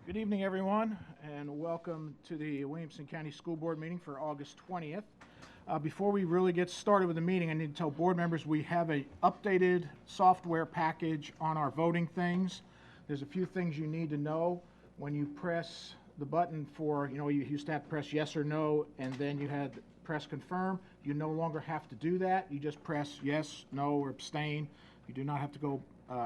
Good evening, everyone, and welcome to the Williamson County School Board meeting for August 20th. Before we really get started with the meeting, I need to tell board members we have an updated software package on our voting things. There's a few things you need to know when you press the button for, you used to have to press yes or no, and then you had to press confirm. You no longer have to do that. You just press yes, no, or abstain. You do not have to go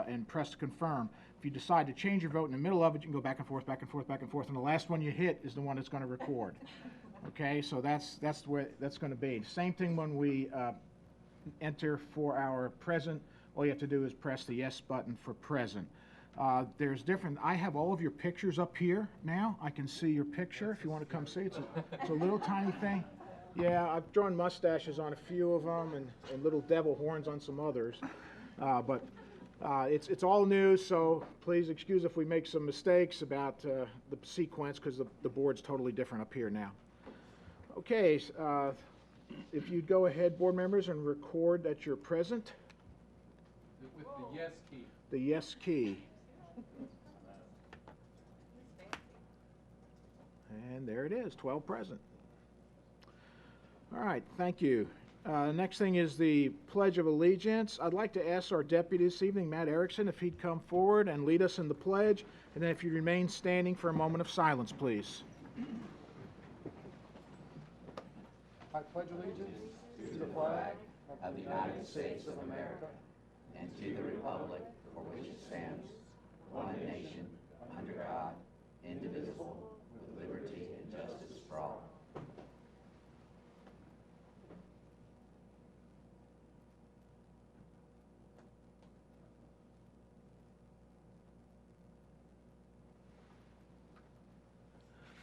and press confirm. If you decide to change your vote in the middle of it, you can go back and forth, back and forth, back and forth, and the last one you hit is the one that's going to record. Okay, so that's where that's going to be. Same thing when we enter for our present. All you have to do is press the yes button for present. There's different. I have all of your pictures up here now. I can see your picture if you want to come see. It's a little tiny thing. Yeah, I've drawn mustaches on a few of them and little devil horns on some others, but. It's all new, so please excuse if we make some mistakes about the sequence because the board's totally different up here now. Okay, if you'd go ahead, board members, and record that you're present. With the yes key. The yes key. And there it is, 12 present. All right, thank you. Next thing is the Pledge of Allegiance. I'd like to ask our deputy this evening, Matt Erickson, if he'd come forward and lead us in the pledge, and then if you remain standing for a moment of silence, please. I pledge allegiance to the flag of the United States of America and to the republic for which it stands, one nation, under God, indivisible, with liberty and justice for all.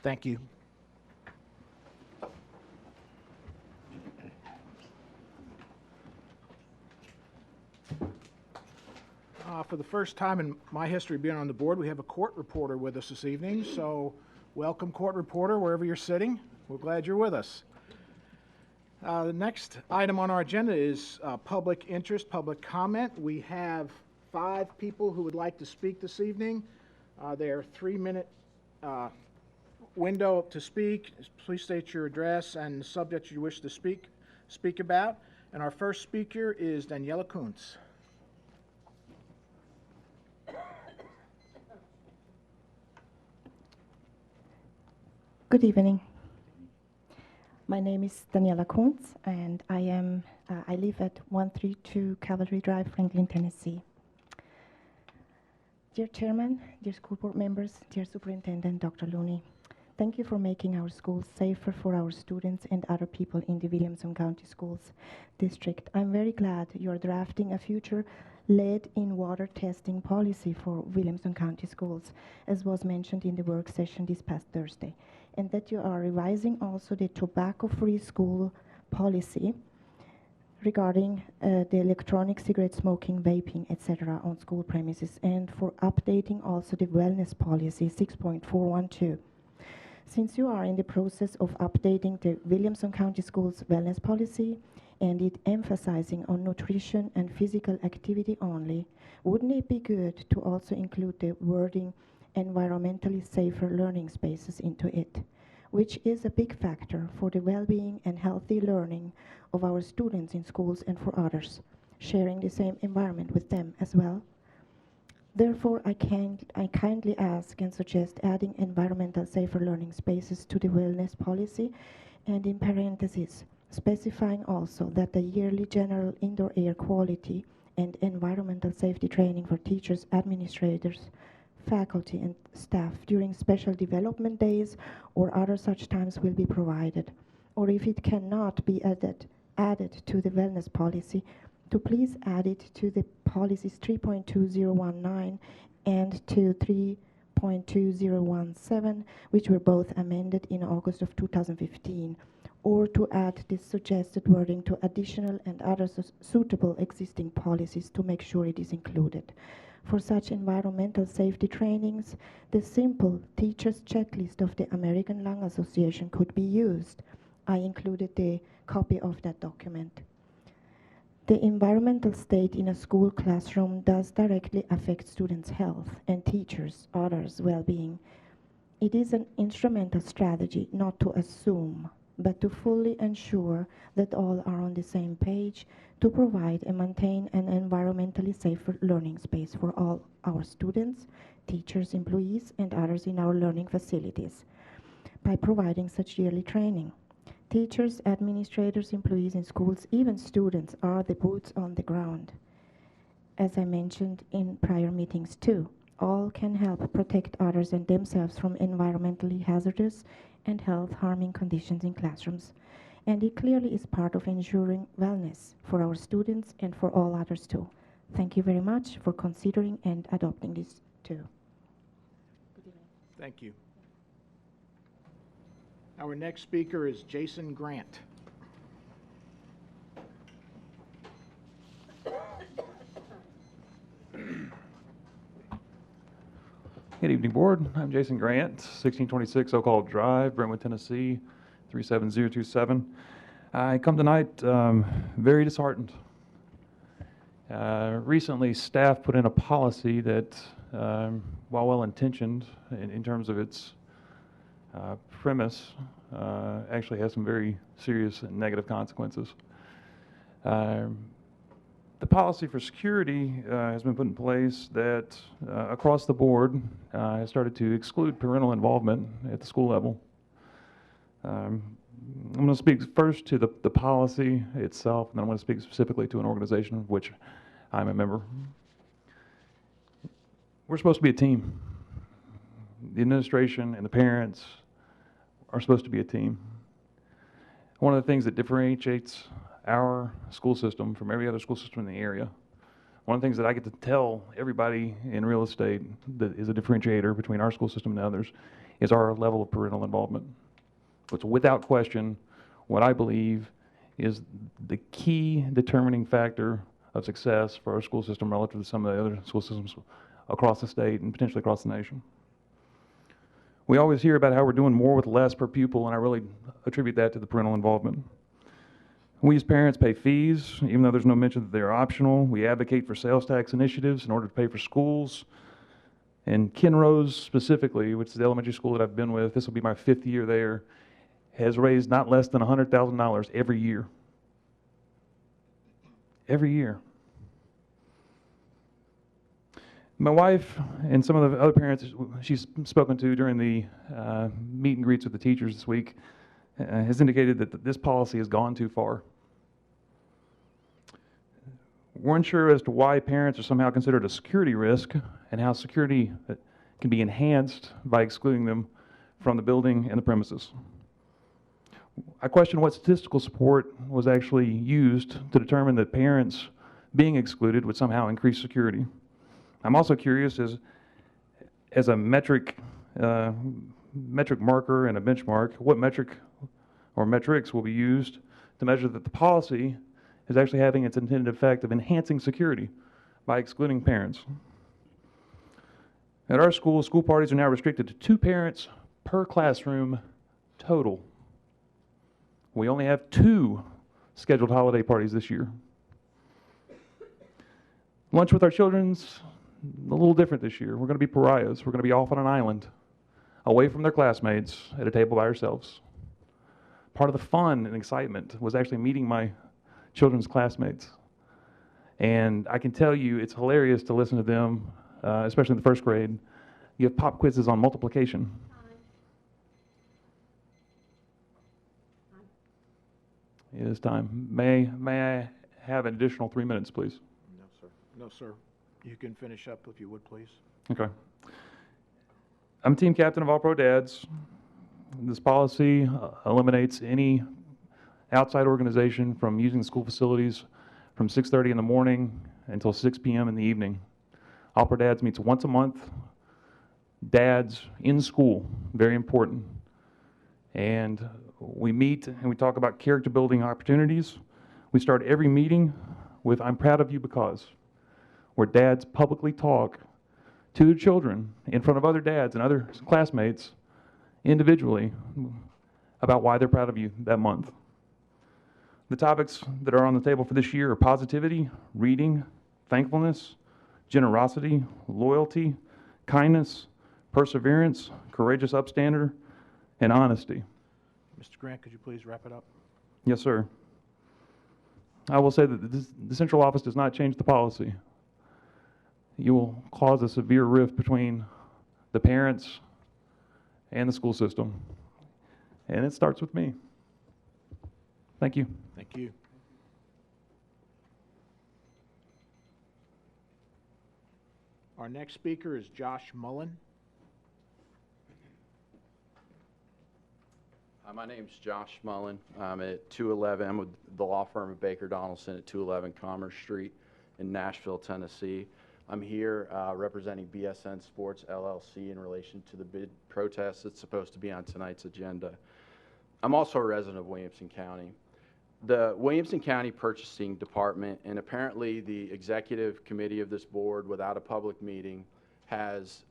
Thank you. For the first time in my history being on the board, we have a court reporter with us this evening. So welcome, court reporter, wherever you're sitting. We're glad you're with us. The next item on our agenda is public interest, public comment. We have 5 people who would like to speak this evening. They're 3-minute window to speak. Please state your address and the subject you wish to speak about. And our first speaker is Daniela Kuntz. Good evening. My name is Daniela Kuntz, and I live at 132 Cavalry Drive, Franklin, Tennessee. Dear Chairman, dear school board members, dear Superintendent Dr. Looney, thank you for making our schools safer for our students and other people in the Williamson County Schools District. I'm very glad you're drafting a future lead-in-water testing policy for Williamson County Schools, as was mentioned in the work session this past Thursday, and that you are revising also the tobacco-free school policy regarding the electronic cigarette smoking, vaping, etc. on school premises, and for updating also the wellness policy 6.412. Since you are in the process of updating the Williamson County Schools wellness policy and it emphasizing on nutrition and physical activity only, wouldn't it be good to also include the wording environmentally safer learning spaces into it, which is a big factor for the well-being and healthy learning of our students in schools and for others, sharing the same environment with them as well? Therefore, I kindly ask and suggest adding environmental safer learning spaces to the wellness policy, and in parentheses, specifying also that the yearly general indoor air quality and environmental safety training for teachers, administrators, faculty, and staff during special development days or other such times will be provided. Or if it cannot be added to the wellness policy, to please add it to the policies 3.2019 and to 3.2017, which were both amended in August of 2015, or to add this suggested wording to additional and other suitable existing policies to make sure it is included. For such environmental safety trainings, the simple teacher's checklist of the American Lung Association could be used. I included the copy of that document. The environmental state in a school classroom does directly affect students' health and teachers' others' well-being. It is an instrumental strategy not to assume, but to fully ensure that all are on the same page to provide and maintain an environmentally safer learning space for all our students, teachers, employees, and others in our learning facilities by providing such yearly training. Teachers, administrators, employees in schools, even students are the boots on the ground. As I mentioned in prior meetings too, all can help protect others and themselves from environmentally hazardous and health-harming conditions in classrooms. And it clearly is part of ensuring wellness for our students and for all others too. Thank you very much for considering and adopting this too. Thank you. Our next speaker is Jason Grant. Good evening, Board. I'm Jason Grant, 1626 Oak Hall Drive, Brentwood, Tennessee, 37027. I come tonight very disheartened. Recently, staff put in a policy that, while well-intentioned in terms of its premise, actually has some very serious and negative consequences. The policy for security has been put in place that across the board has started to exclude parental involvement at the school level. I'm going to speak first to the policy itself, and then I'm going to speak specifically to an organization of which I'm a member. We're supposed to be a team. The administration and the parents are supposed to be a team. One of the things that differentiates our school system from every other school system in the area, one of the things that I get to tell everybody in real estate that is a differentiator between our school system and others is our level of parental involvement. Which, without question, what I believe is the key determining factor of success for our school system relative to some of the other school systems across the state and potentially across the nation. We always hear about how we're doing more with less per pupil, and I really attribute that to the parental involvement. We as parents pay fees, even though there's no mention that they're optional. We advocate for sales tax initiatives in order to pay for schools. And Kenrose specifically, which is the elementary school that I've been with, this will be my 5th year there, has raised not less than $100,000 every year. Every year. My wife and some of the other parents she's spoken to during the meet and greets with the teachers this week has indicated that this policy has gone too far. We're unsure as to why parents are somehow considered a security risk and how security can be enhanced by excluding them from the building and the premises. I question what statistical support was actually used to determine that parents being excluded would somehow increase security. I'm also curious as a metric marker and a benchmark, what metric or metrics will be used to measure that the policy is actually having its intended effect of enhancing security by excluding parents. At our school, school parties are now restricted to 2 parents per classroom total. We only have 2 scheduled holiday parties this year. Lunch with our children's a little different this year. We're going to be pariahs. We're going to be off on an island, away from their classmates at a table by ourselves. Part of the fun and excitement was actually meeting my children's classmates. And I can tell you it's hilarious to listen to them, especially in the 1st grade. You have pop quizzes on multiplication. It is time. May I have an additional 3 minutes, please? No, sir. No, sir. You can finish up if you would, please. Okay. I'm team captain of All Pro Dads. This policy eliminates any outside organization from using the school facilities from 6:30 in the morning until 6 p.m. in the evening. All Pro Dads meets once a month. Dads in school, very important. And we meet and we talk about character building opportunities. We start every meeting with "I'm proud of you because," where dads publicly talk to their children in front of other dads and other classmates individually about why they're proud of you that month. The topics that are on the table for this year are positivity, reading, thankfulness, generosity, loyalty, kindness, perseverance, courageous upstander, and honesty. Mr. Grant, could you please wrap it up? Yes, sir. I will say that the central office does not change the policy. You will cause a severe rift between the parents and the school system, and it starts with me. Thank you. Thank you. Our next speaker is Josh Mullen. My name's Josh Mullen. I'm at 211, I'm with the law firm of Baker Donaldson at 211 Commerce Street in Nashville, Tennessee. I'm here representing BSN Sports LLC in relation to the bid protest that's supposed to be on tonight's agenda. I'm also a resident of Williamson County. The Williamson County Purchasing Department and apparently the executive committee of this board, without a public meeting, has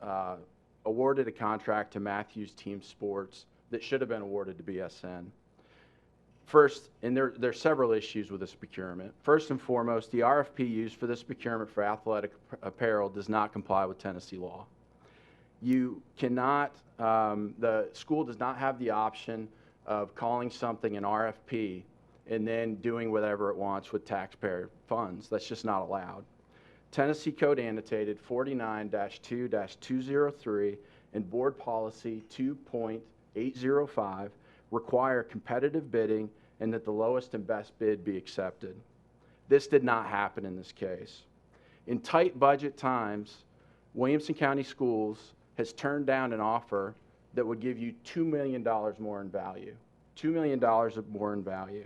awarded a contract to Matthews Team Sports that should have been awarded to BSN. First, and there are several issues with this procurement. First and foremost, the RFP used for this procurement for athletic apparel does not comply with Tennessee law. You cannot, the school does not have the option of calling something an RFP and then doing whatever it wants with taxpayer funds. That's just not allowed. Tennessee Code Annotated 49-2-203 and Board Policy 2.805 require competitive bidding and that the lowest and best bid be accepted. This did not happen in this case. In tight budget times, Williamson County Schools has turned down an offer that would give you $2 million more in value. $2 million more in value.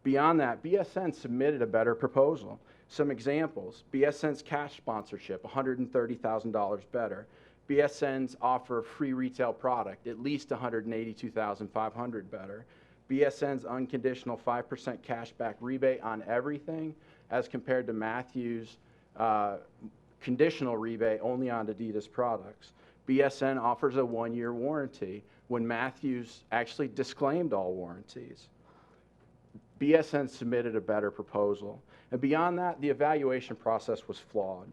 Beyond that, BSN submitted a better proposal. Some examples: BSN's cash sponsorship, $130,000 better. BSN's offer of free retail product, at least $182,500 better. BSN's unconditional 5% cashback rebate on everything, as compared to Matthews' conditional rebate only on Adidas products. BSN offers a 1-year warranty when Matthews actually disclaimed all warranties. BSN submitted a better proposal. And beyond that, the evaluation process was flawed.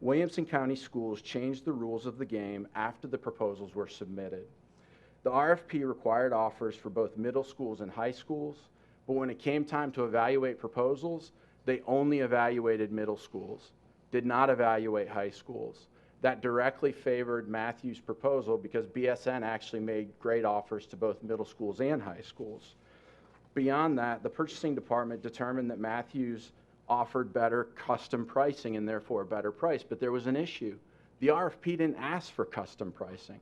Williamson County Schools changed the rules of the game after the proposals were submitted. The RFP required offers for both middle schools and high schools, but when it came time to evaluate proposals, they only evaluated middle schools, did not evaluate high schools. That directly favored Matthews' proposal because BSN actually made great offers to both middle schools and high schools. Beyond that, the purchasing department determined that Matthews offered better custom pricing and therefore a better price, but there was an issue. The RFP didn't ask for custom pricing.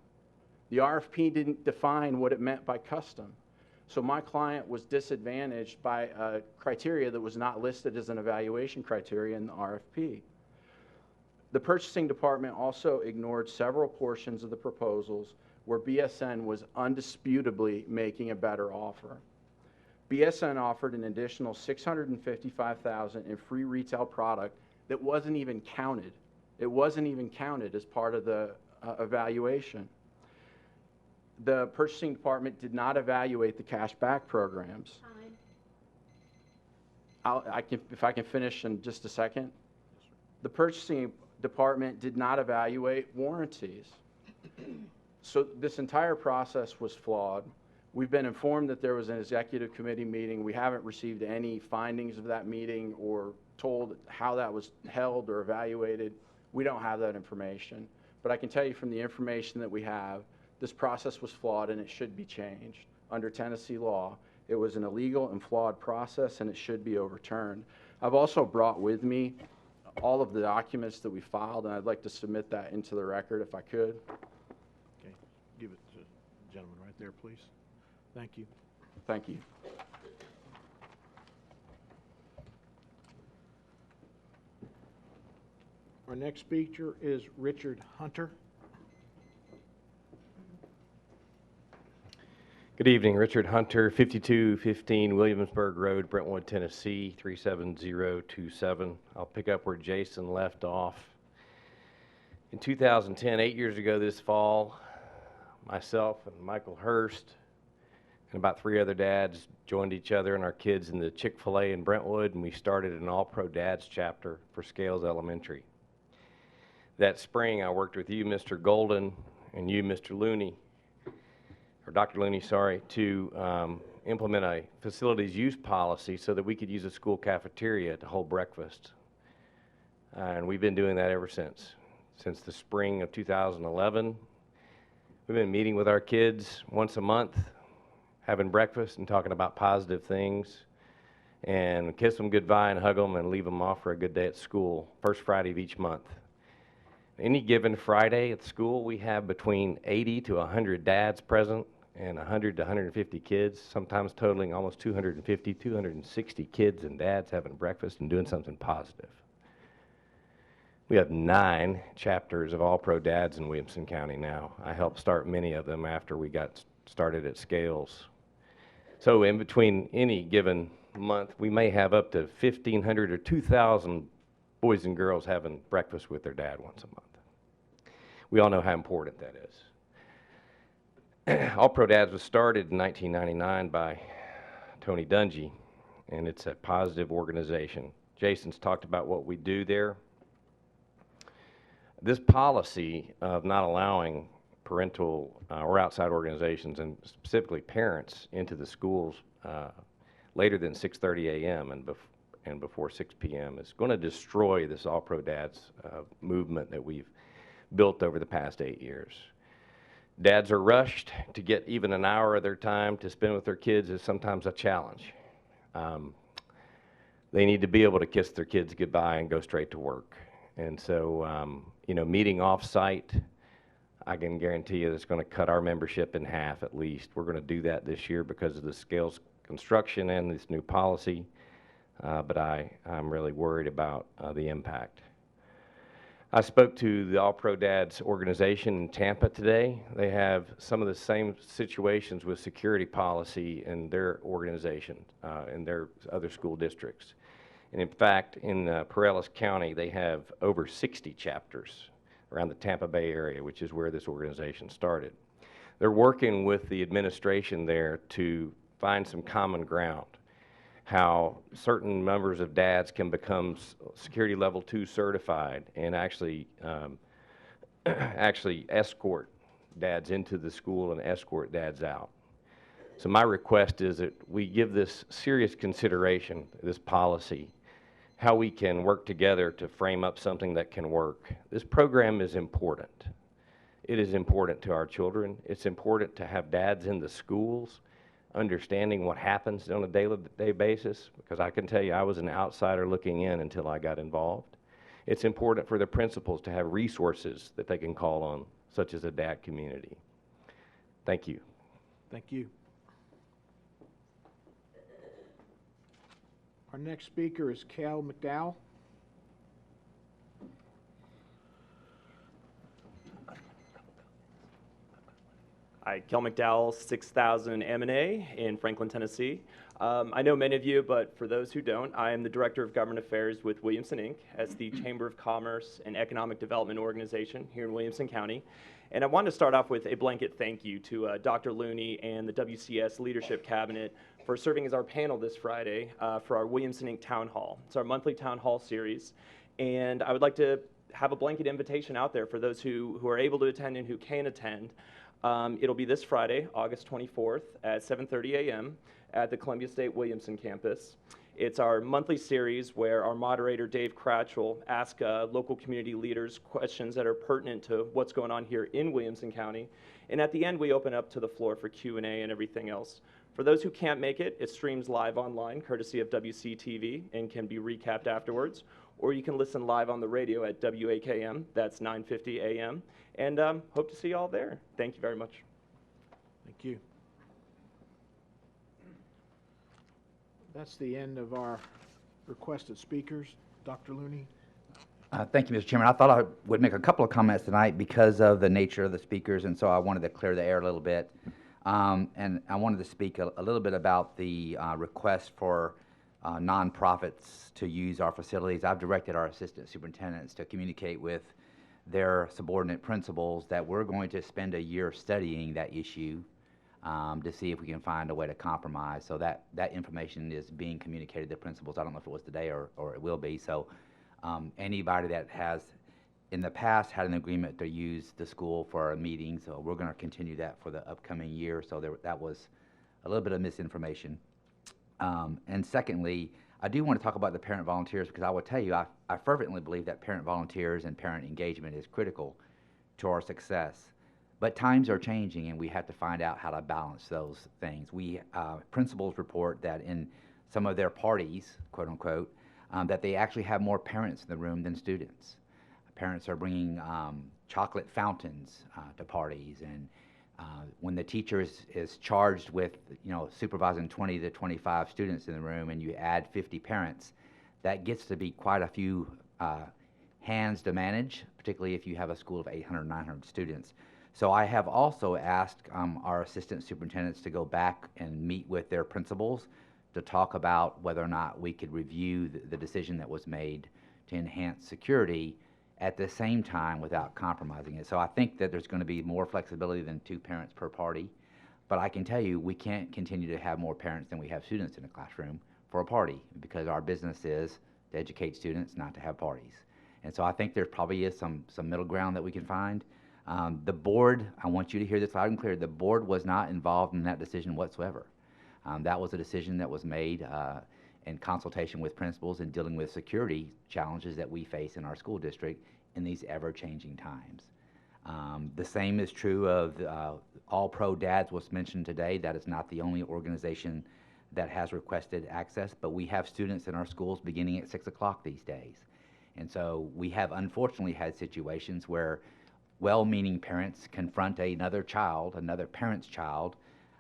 The RFP didn't define what it meant by custom. So my client was disadvantaged by a criteria that was not listed as an evaluation criteria in the RFP. The purchasing department also ignored several portions of the proposals where BSN was undisputably making a better offer. BSN offered an additional $655,000 in free retail product that wasn't even counted. It wasn't even counted as part of the evaluation. The purchasing department did not evaluate the cashback programs. If I can finish in just a second. The purchasing department did not evaluate warranties. So this entire process was flawed. We've been informed that there was an executive committee meeting. We haven't received any findings of that meeting or told how that was held or evaluated. We don't have that information. But I can tell you from the information that we have, this process was flawed and it should be changed. Under Tennessee law, it was an illegal and flawed process and it should be overturned. I've also brought with me all of the documents that we filed, and I'd like to submit that into the record if I could. Okay, give it to the gentleman right there, please. Thank you. Thank you. Our next speaker is Richard Hunter. Good evening, Richard Hunter, 5215 Williamsburg Road, Brentwood, Tennessee, 37027. I'll pick up where Jason left off. In 2010, 8 years ago this fall, myself and Michael Hurst and about 3 other dads joined each other and our kids in the Chick-fil-A in Brentwood, and we started an all-pro dads chapter for Scales Elementary. That spring, I worked with you, Mr. Golden, and you, Mr. Looney, or Dr. Looney, sorry, to implement a facilities use policy so that we could use a school cafeteria to hold breakfast. And we've been doing that ever since the spring of 2011. We've been meeting with our kids once a month, having breakfast and talking about positive things, and kiss them goodbye and hug them and leave them off for a good day at school, first Friday of each month. Any given Friday at school, we have between 80 to 100 dads present and 100 to 150 kids, sometimes totaling almost 250, 260 kids and dads having breakfast and doing something positive. We have 9 chapters of All-Pro Dads in Williamson County now. I helped start many of them after we got started at Scales. So in between any given month, we may have up to 1,500 or 2,000 boys and girls having breakfast with their dad once a month. We all know how important that is. All-Pro Dads was started in 1999 by Tony Dungy, and it's a positive organization. Jason's talked about what we do there. This policy of not allowing parental or outside organizations, and specifically parents, into the schools later than 6:30 a.m. and before 6 p.m. is going to destroy this All-Pro Dads movement that we've built over the past 8 years. Dads are rushed to get even an hour of their time to spend with their kids is sometimes a challenge. They need to be able to kiss their kids goodbye and go straight to work. And so, meeting off-site, I can guarantee you that's going to cut our membership in half at least. We're going to do that this year because of the Scales construction and this new policy, but I'm really worried about the impact. I spoke to the All-Pro Dads organization in Tampa today. They have some of the same situations with security policy in their organization, in their other school districts. And in fact, in Pinellas County, they have over 60 chapters around the Tampa Bay area, which is where this organization started. They're working with the administration there to find some common ground, how certain members of dads can become security level 2 certified and actually escort dads into the school and escort dads out. So my request is that we give this serious consideration, this policy, how we can work together to frame up something that can work. This program is important. It is important to our children. It's important to have dads in the schools understanding what happens on a day-to-day basis, because I can tell you I was an outsider looking in until I got involved. It's important for the principals to have resources that they can call on, such as a dad community. Thank you. Thank you. Our next speaker is Cal McDowell. Hi, Kel McDowell, 6000 M&A in Franklin, Tennessee. I know many of you, but for those who don't, I am the Director of Government Affairs with Williamson, Inc. as the Chamber of Commerce and Economic Development Organization here in Williamson County. And I wanted to start off with a blanket thank you to Dr. Looney and the WCS Leadership Cabinet for serving as our panel this Friday for our Williamson, Inc. Town Hall. It's our monthly Town Hall series. And I would like to have a blanket invitation out there for those who are able to attend and who can attend. It'll be this Friday, August 24th at 7:30 a.m. at the Columbia State Williamson campus. It's our monthly series where our moderator, Dave Cratch, will ask local community leaders questions that are pertinent to what's going on here in Williamson County. And at the end, we open up to the floor for Q&A and everything else. For those who can't make it, it streams live online, courtesy of WC TV, and can be recapped afterwards. Or you can listen live on the radio at WAKM, that's 950 a.m. And hope to see you all there. Thank you very much. Thank you. That's the end of our requested speakers. Dr. Looney. Thank you, Mr. Chairman. I thought I would make a couple of comments tonight because of the nature of the speakers, and so I wanted to clear the air a little bit. And I wanted to speak a little bit about the request for nonprofits to use our facilities. I've directed our assistant superintendents to communicate with their subordinate principals that we're going to spend a year studying that issue to see if we can find a way to compromise. So that information is being communicated to principals. I don't know if it was today or it will be. So anybody that has in the past had an agreement to use the school for our meetings, so we're going to continue that for the upcoming year. So that was a little bit of misinformation. And secondly, I do want to talk about the parent volunteers, because I will tell you, I fervently believe that parent volunteers and parent engagement is critical to our success. But times are changing, and we have to find out how to balance those things. Principals report that in some of their parties, quote unquote, that they actually have more parents in the room than students. Parents are bringing chocolate fountains to parties, and when the teacher is charged with, supervising 20 to 25 students in the room, and you add 50 parents, that gets to be quite a few hands to manage, particularly if you have a school of 800, 900 students. So I have also asked our assistant superintendents to go back and meet with their principals to talk about whether or not we could review the decision that was made to enhance security at the same time without compromising it. So I think that there's going to be more flexibility than 2 parents per party. But I can tell you, we can't continue to have more parents than we have students in a classroom for a party, because our business is to educate students, not to have parties. And so I think there probably is some middle ground that we can find. The board, I want you to hear this loud and clear, the board was not involved in that decision whatsoever. That was a decision that was made in consultation with principals and dealing with security challenges that we face in our school district in these ever-changing times. The same is true of All Pro Dads was mentioned today. That is not the only organization that has requested access, but we have students in our schools beginning at 6 o'clock these days. And so we have unfortunately had situations where well-meaning parents confront another parent's child,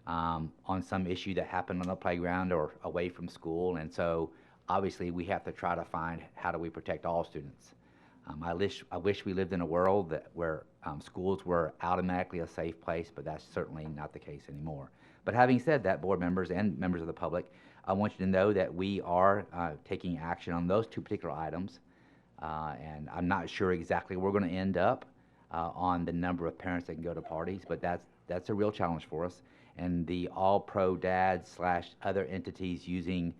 on some issue that happened on the playground or away from school. And so obviously we have to try to find, how do we protect all students? I wish we lived in a world where schools were automatically a safe place, but that's certainly not the case anymore. But having said that, board members and members of the public, I want you to know that we are taking action on those 2 particular items, and I'm not sure exactly where we're going to end up on the number of parents that can go to parties, but that's a real challenge for us. And the All Pro Dads / other entities using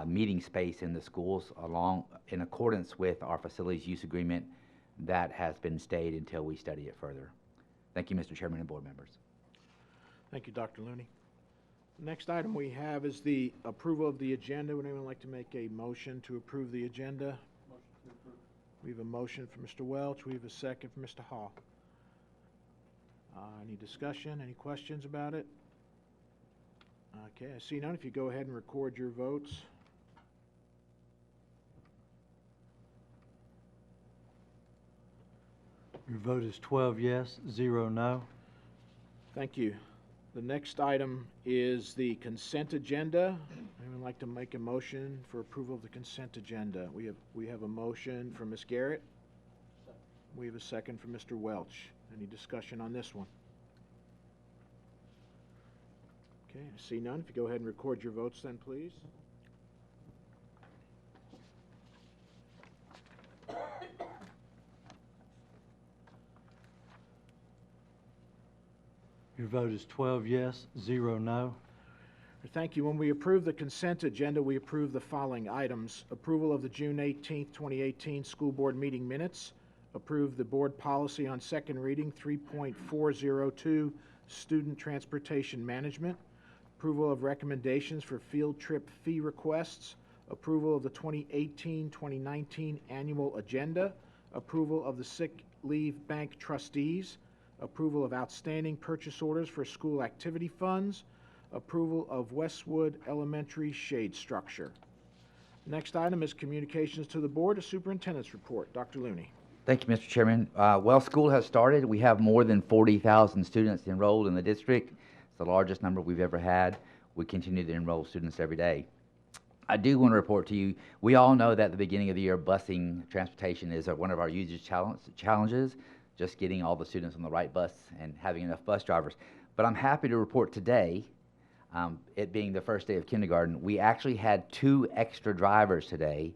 meeting space in the schools in accordance with our facilities use agreement, that has been stayed until we study it further. Thank you, Mr. Chairman and board members. Thank you, Dr. Looney. The next item we have is the approval of the agenda. Would anyone like to make a motion to approve the agenda? Motion to approve. We have a motion for Mr. Welch. We have a second for Mr. Hall. Any discussion? Any questions about it? Okay, I see none. If you go ahead and record your votes. Your vote is 12 yes, 0 no. Thank you. The next item is the consent agenda. Anyone like to make a motion for approval of the consent agenda? We have a motion from Ms. Garrett. We have a second from Mr. Welch. Any discussion on this one? Okay, I see none. If you go ahead and record your votes then, please. Your vote is 12 yes, 0 no. Thank you. When we approve the consent agenda, we approve the following items. Approval of the June 18th, 2018 school board meeting minutes. Approve the board policy on second reading 3.402, student transportation management. Approval of recommendations for field trip fee requests. Approval of the 2018-2019 annual agenda. Approval of the sick leave bank trustees. Approval of outstanding purchase orders for school activity funds. Approval of Westwood Elementary shade structure. Next item is communications to the board, a superintendent's report. Dr. Looney. Thank you, Mr. Chairman. Well, school has started. We have more than 40,000 students enrolled in the district. It's the largest number we've ever had. We continue to enroll students every day. I do want to report to you, we all know that at the beginning of the year, busing transportation is one of our hugest challenges, just getting all the students on the right bus and having enough bus drivers. But I'm happy to report today, it being the first day of kindergarten, we actually had 2 extra drivers today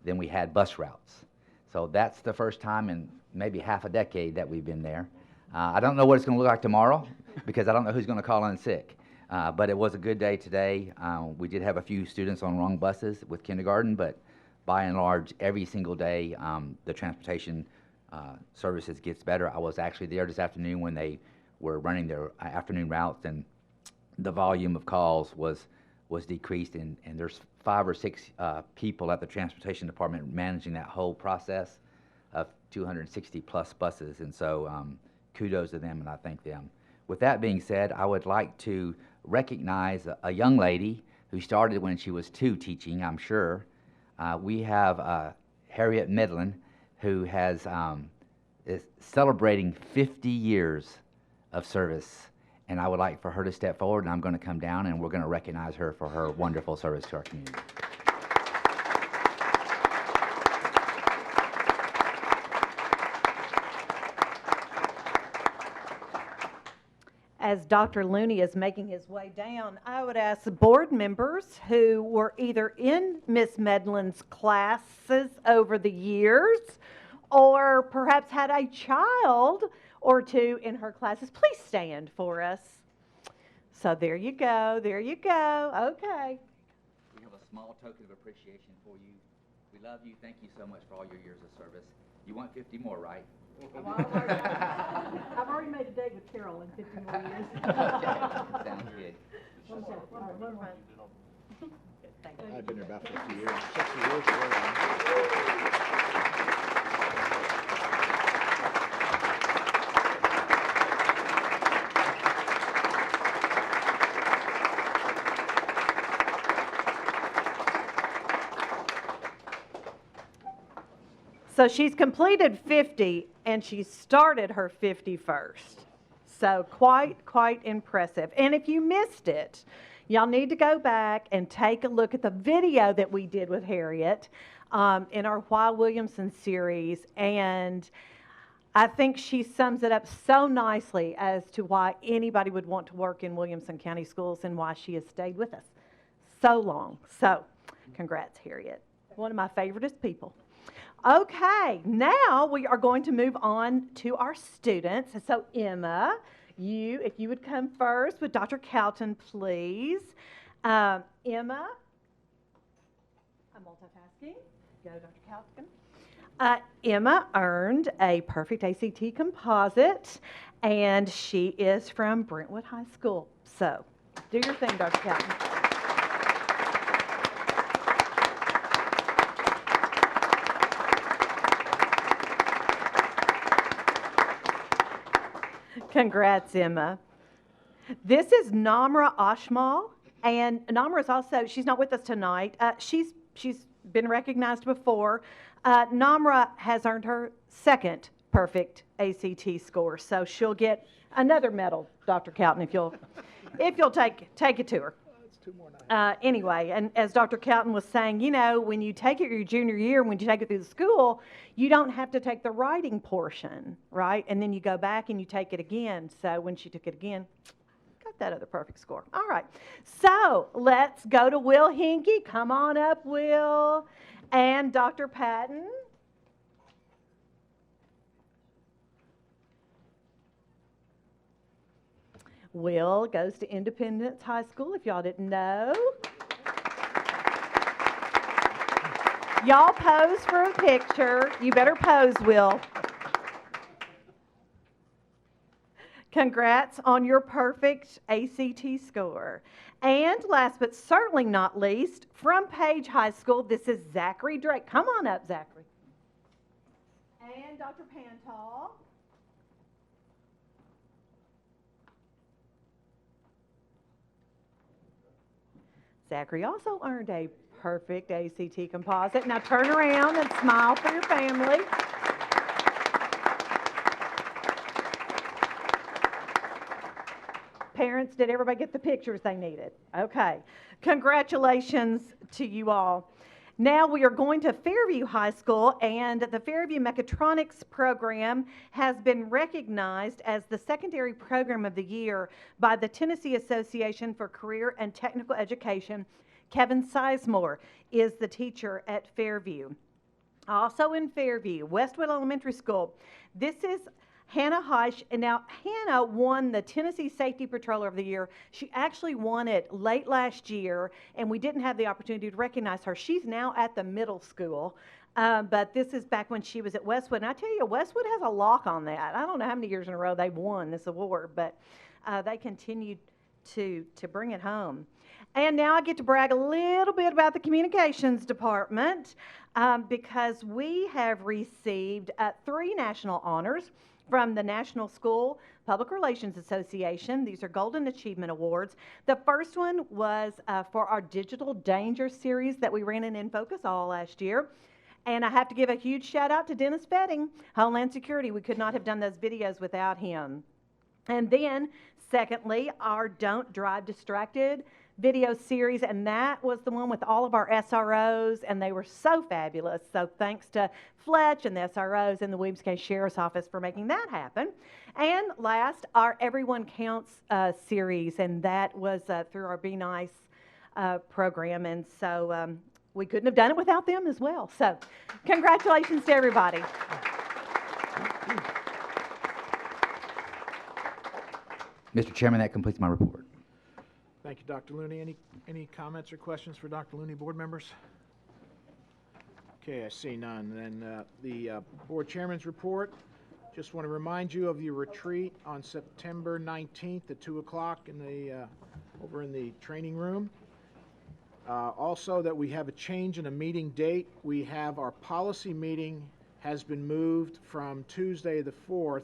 than we had bus routes. So that's the first time in maybe half a decade that we've been there. I don't know what it's going to look like tomorrow because I don't know who's going to call in sick. But it was a good day today. We did have a few students on wrong buses with kindergarten, but by and large, every single day, the transportation services gets better. I was actually there this afternoon when they were running their afternoon routes, and the volume of calls was decreased, and there's 5 or 6 people at the transportation department managing that whole process of 260 plus buses, and so kudos to them, and I thank them. With that being said, I would like to recognize a young lady who started when she was 2 teaching, I'm sure. We have Harriet Midland, who is celebrating 50 years of service, and I would like for her to step forward, and I'm going to come down, and we're going to recognize her for her wonderful service to our community. As Dr. Looney is making his way down, I would ask the board members who were either in Miss Medlin's classes over the years or perhaps had a child or 2 in her classes, please stand for us. So there you go, there you go. Okay. We have a small token of appreciation for you. We love you. Thank you so much for all your years of service. You want 50 more, right? I've already made a date with Carol in 50 more years. Okay, sounds good. I've been there about 50 years, 60 years ago. So she's completed 50, and she started her 51st. So quite impressive. And if you missed it, y'all need to go back and take a look at the video that we did with Harriet in our Why Williamson series. And I think she sums it up so nicely as to why anybody would want to work in Williamson County Schools and why she has stayed with us so long. So congrats, Harriet. One of my favoriteest people. Okay, now we are going to move on to our students. So Emma, if you would come first with Dr. Calton, please. Emma, I'm multitasking. Go, Dr. Calton. Emma earned a perfect ACT composite, and she is from Brentwood High School. So do your thing, Dr. Calton. Congrats, Emma. This is Namra Ashmal, and Namra is also, she's not with us tonight. She's been recognized before. Namra has earned her 2nd perfect ACT score, so she'll get another medal, Dr. Calton, if you'll take it to her. Anyway, and as Dr. Calton was saying, you know, when you take it your junior year, when you take it through the school, you don't have to take the writing portion, right? And then you go back and you take it again. So when she took it again, got that other perfect score. All right. So let's go to Will Hinkie. Come on up, Will. And Dr. Patton. Will goes to Independence High School, if y'all didn't know. Y'all pose for a picture. You better pose, Will. Congrats on your perfect ACT score. And last but certainly not least, from Page High School, this is Zachary Drake. Come on up, Zachary. And Dr. Pantal. Zachary also earned a perfect ACT composite. Now turn around and smile for your family. Parents, did everybody get the pictures they needed? Okay. Congratulations to you all. Now we are going to Fairview High School, and the Fairview Mechatronics program has been recognized as the secondary program of the year by the Tennessee Association for Career and Technical Education. Kevin Sizemore is the teacher at Fairview. Also in Fairview, Westwood Elementary School, this is Hannah Heisch, and now Hannah won the Tennessee Safety Patroller of the Year. She actually won it late last year, and we didn't have the opportunity to recognize her. She's now at the middle school, But this is back when she was at Westwood. And I tell you, Westwood has a lock on that. I don't know how many years in a row they've won this award, but they continued to bring it home. And now I get to brag a little bit about the Communications Department because we have received 3 national honors from the National School Public Relations Association. These are Golden Achievement Awards. The first one was for our Digital Danger series that we ran in Focus all last year. And I have to give a huge shout out to Dennis Fetting, Homeland Security. We could not have done those videos without him. And then, secondly, our Don't Drive Distracted video series, and that was the one with all of our SROs, and they were so fabulous. So thanks to Fletch and the SROs and the Williamson County Sheriff's Office for making that happen. And last, our Everyone Counts series, and that was through our Be Nice program, and so we couldn't have done it without them as well. So congratulations to everybody. Mr. Chairman, that completes my report. Thank you, Dr. Looney. Any comments or questions for Dr. Looney, board members? Okay, I see none. Then the board chairman's report. Just want to remind you of your retreat on September 19th at 2 o'clock in the over in the training room. Also, that we have a change in a meeting date. We have our policy meeting has been moved from Tuesday the 4th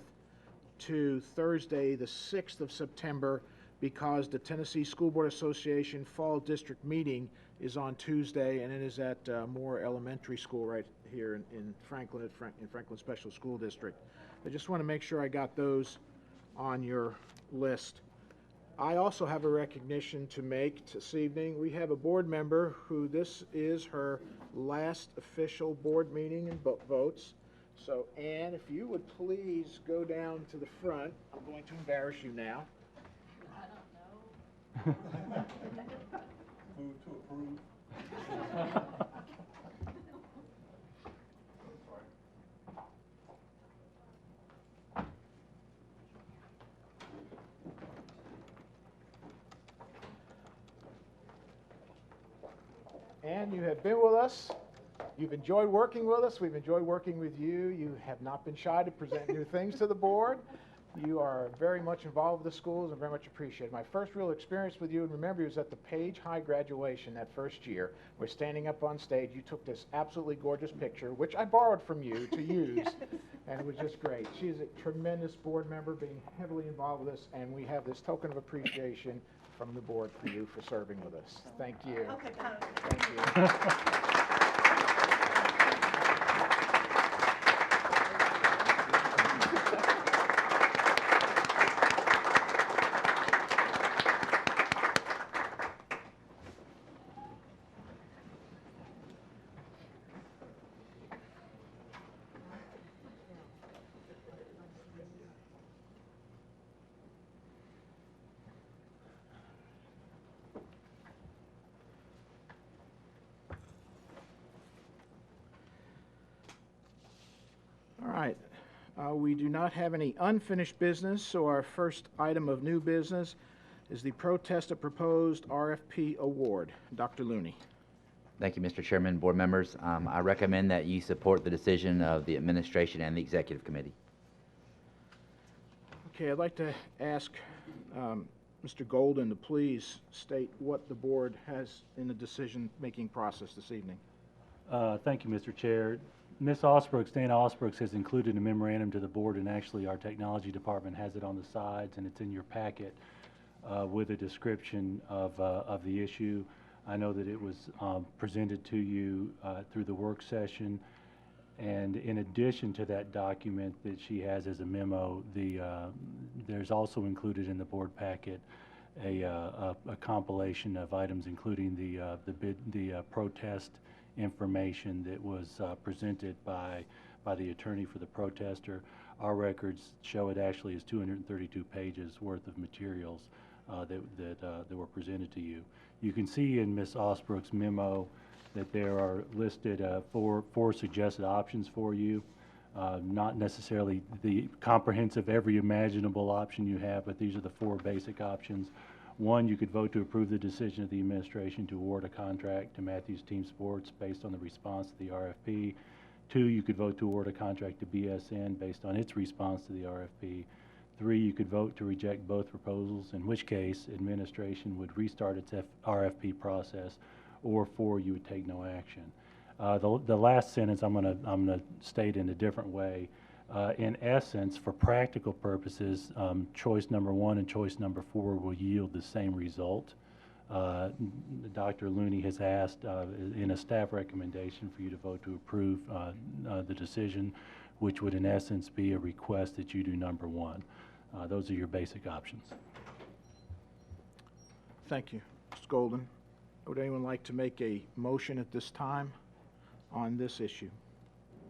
to Thursday the 6th of September because the Tennessee School Board Association Fall District meeting is on Tuesday, and it is at Moore Elementary School right here in Franklin, in Franklin Special School District. I just want to make sure I got those on your list. I also have a recognition to make this evening. We have a board member who this is her last official board meeting and votes. So, Ann, if you would please go down to the front. I'm going to embarrass you now. Move to approve. And you have been with us. You've enjoyed working with us. We've enjoyed working with you. You have not been shy to present new things to the board. You are very much involved with the schools and very much appreciated. My first real experience with you, and remember, was at the Page High graduation that first year. We're standing up on stage. You took this absolutely gorgeous picture, which I borrowed from you to use, and it was just great. She is a tremendous board member, being heavily involved with us, and we have this token of appreciation from the board for you for serving with us. Thank you. Okay, Thank you. All right. We do not have any unfinished business, so our first item of new business is the protest of proposed RFP award. Dr. Looney. Thank you, Mr. Chairman, board members. I recommend that you support the decision of the administration and the executive committee. Okay, I'd like to ask Mr. Golden to please state what the board has in the decision-making process this evening. Thank you, Mr. Chair. Ms. Osbrooks, Dana Osbrooks, has included a memorandum to the board, and actually our technology department has it on the sides, and it's in your packet with a description of the issue. I know that it was presented to you through the work session, and in addition to that document that she has as a memo, there's also included in the board packet a compilation of items, including the protest information that was presented by the attorney for the protester. Our records show it actually is 232 pages worth of materials that were presented to you. You can see in Ms. Osbrook's memo that there are listed four suggested options for you. Not necessarily the comprehensive every imaginable option you have, but these are the 4 basic options. One, you could vote to approve the decision of the administration to award a contract to Matthews Team Sports based on the response to the RFP. 2, you could vote to award a contract to BSN based on its response to the RFP. 3, you could vote to reject both proposals, in which case administration would restart its RFP process, or 4, you would take no action. The last sentence I'm gonna state in a different way. In essence, for practical purposes, choice number 1 and choice number 4 will yield the same result. Dr. Looney has asked in a staff recommendation for you to vote to approve the decision, which would in essence be a request that you do number 1. Those are your basic options. Thank you. Mr. Golden, would anyone like to make a motion at this time on this issue?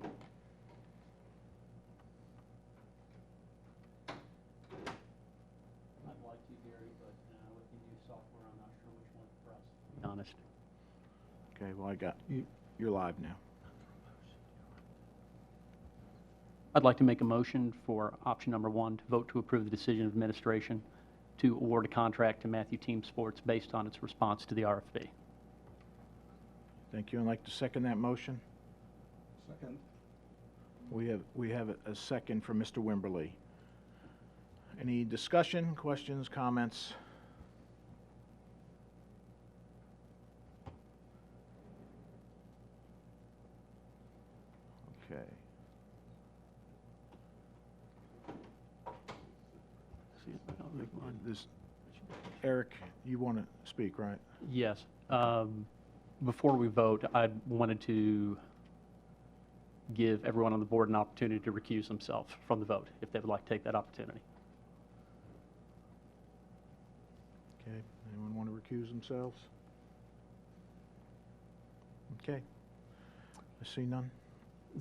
I'd like to, Gary, but with the new software, I'm not sure which one for us, to be honest. Okay, well, I got you. You're live now. I'd like to make a motion for option number 1, to vote to approve the decision of administration to award a contract to Matthew Team Sports based on its response to the RFP. Thank you. I'd like to second that motion. Second. We have a second from Mr. Wimberly. Any discussion, questions, comments? Okay. See if I don't make mine. Eric, you want to speak, right? Yes. Before we vote, I wanted to give everyone on the board an opportunity to recuse themselves from the vote, if they would like to take that opportunity. Okay. Anyone want to recuse themselves? Okay. I see none.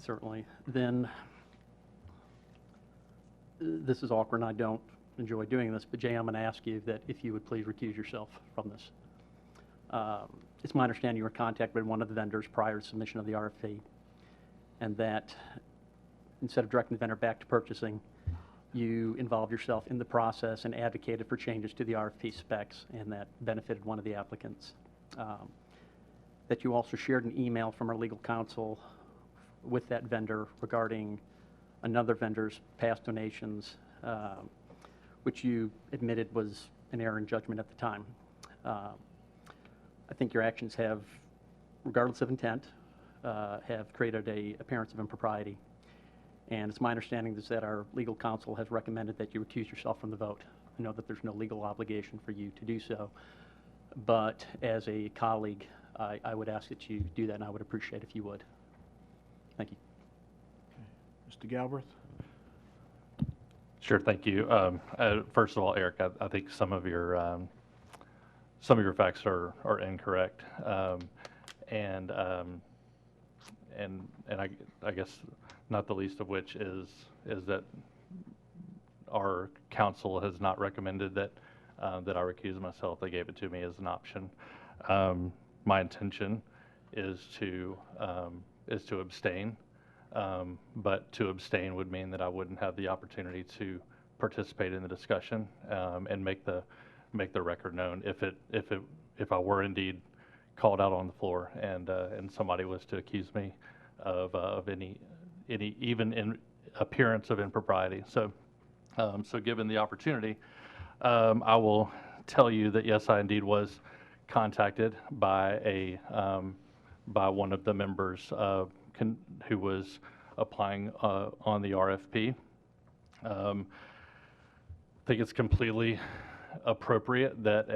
Certainly. Then, this is awkward, and I don't enjoy doing this, but Jay, I'm going to ask you that if you would please recuse yourself from this. It's my understanding you were contacted by one of the vendors prior to submission of the RFP, and that instead of directing the vendor back to purchasing, you involved yourself in the process and advocated for changes to the RFP specs, and that benefited one of the applicants. That you also shared an email from our legal counsel with that vendor regarding another vendor's past donations, which you admitted was an error in judgment at the time. I think your actions have, regardless of intent, have created an appearance of impropriety. And it's my understanding that our legal counsel has recommended that you recuse yourself from the vote. I know that there's no legal obligation for you to do so, but as a colleague, I would ask that you do that, and I would appreciate if you would. Thank you. Okay. Mr. Galbreath? Sure, thank you. First of all, Eric, I think some of your facts are incorrect, and I guess not the least of which is that our counsel has not recommended that I recuse myself. They gave it to me as an option. My intention is to abstain. But to abstain would mean that I wouldn't have the opportunity to participate in the discussion and make the record known if I were indeed called out on the floor and somebody was to accuse me of any even in appearance of impropriety. So given the opportunity, I will tell you that yes, I indeed was contacted by one of the members who was applying on the RFP. I think it's completely appropriate that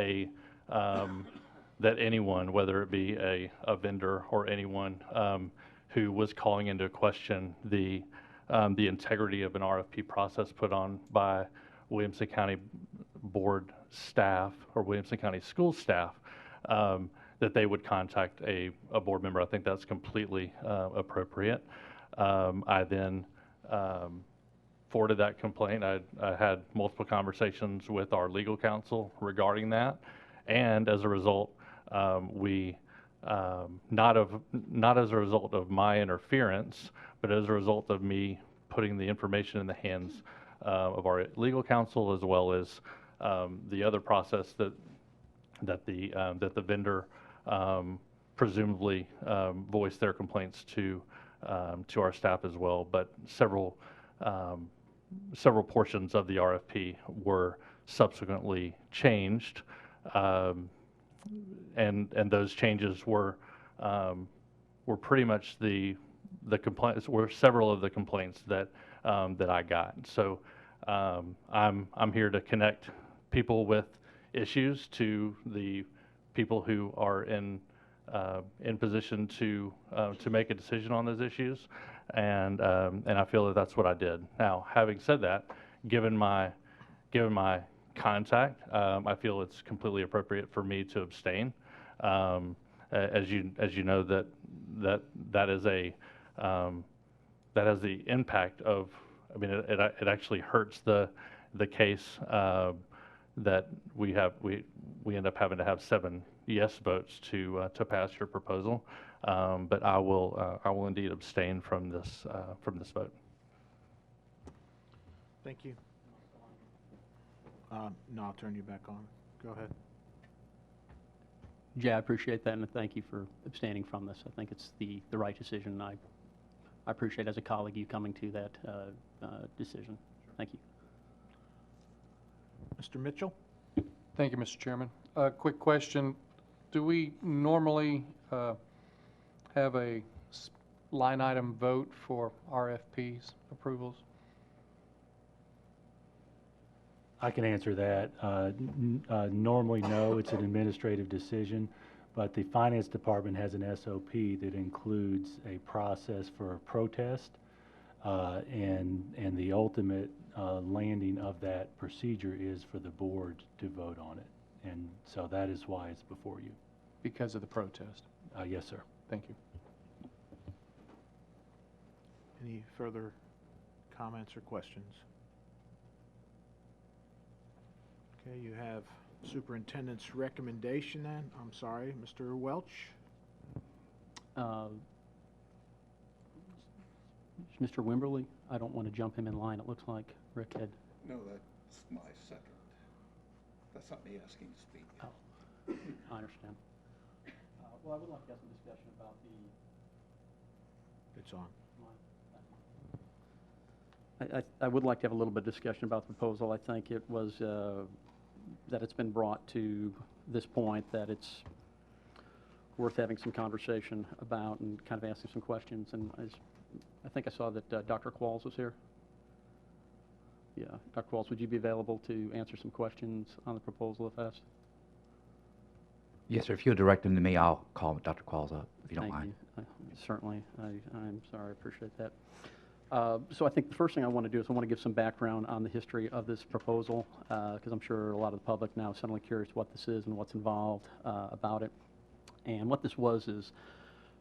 that anyone, whether it be a vendor or anyone who was calling into question the integrity of an RFP process put on by Williamson County Board staff or Williamson County School staff, that they would contact a board member. I think that's completely appropriate. I then forwarded that complaint. I had multiple conversations with our legal counsel regarding that, and as a result, not as a result of my interference, but as a result of me putting the information in the hands of our legal counsel, as well as the other process that the vendor presumably voiced their complaints to to our staff as well, but several portions of the RFP were subsequently changed, and those changes were pretty much the complaints, were several of the complaints that I got. So I'm here to connect people with issues to the people who are in position to make a decision on those issues, and I feel that that's what I did. Now, having said that, given my contact, I feel it's completely appropriate for me to abstain. As you know, that is that has the impact of, I mean, it actually hurts the case that we end up having to have 7 yes votes to pass your proposal, but I will indeed abstain from this vote. Thank you. No, I'll turn you back on. Go ahead. Jay, I appreciate that, and thank you for abstaining from this. I think it's the right decision. I appreciate, as a colleague, you coming to that decision. Thank you. Mr. Mitchell? Thank you, Mr. Chairman. Quick question. Do we normally have a line item vote for RFPs approvals? I can answer that. Normally, no, it's an administrative decision, but the finance department has an SOP that includes a process for a protest, and the ultimate landing of that procedure is for the board to vote on it. And so that is why it's before you. Because of the protest? Yes, sir. Thank you. Any further comments or questions? Okay, you have superintendent's recommendation then. I'm sorry, Mr. Welch? Mr. Wimberly, I don't want to jump him in line. It looks like Rick had. No, that's my second. That's not me asking to speak. Oh, I understand. Well, I would like to have some discussion about It's on. I would like to have a little bit of discussion about the proposal. I think it was, that it's been brought to this point, that it's worth having some conversation about and kind of asking some questions. And I think I saw that Dr. Qualls was here. Yeah, Dr. Qualls, would you be available to answer some questions on the proposal if asked? Yes, sir. If you'll direct them to me, I'll call Dr. Qualls up, if you don't mind. Thank you. Certainly. I'm sorry. I appreciate that. So I think the first thing I want to do is I want to give some background on the history of this proposal, because I'm sure a lot of the public now is suddenly curious what this is and what's involved about it. And what this was is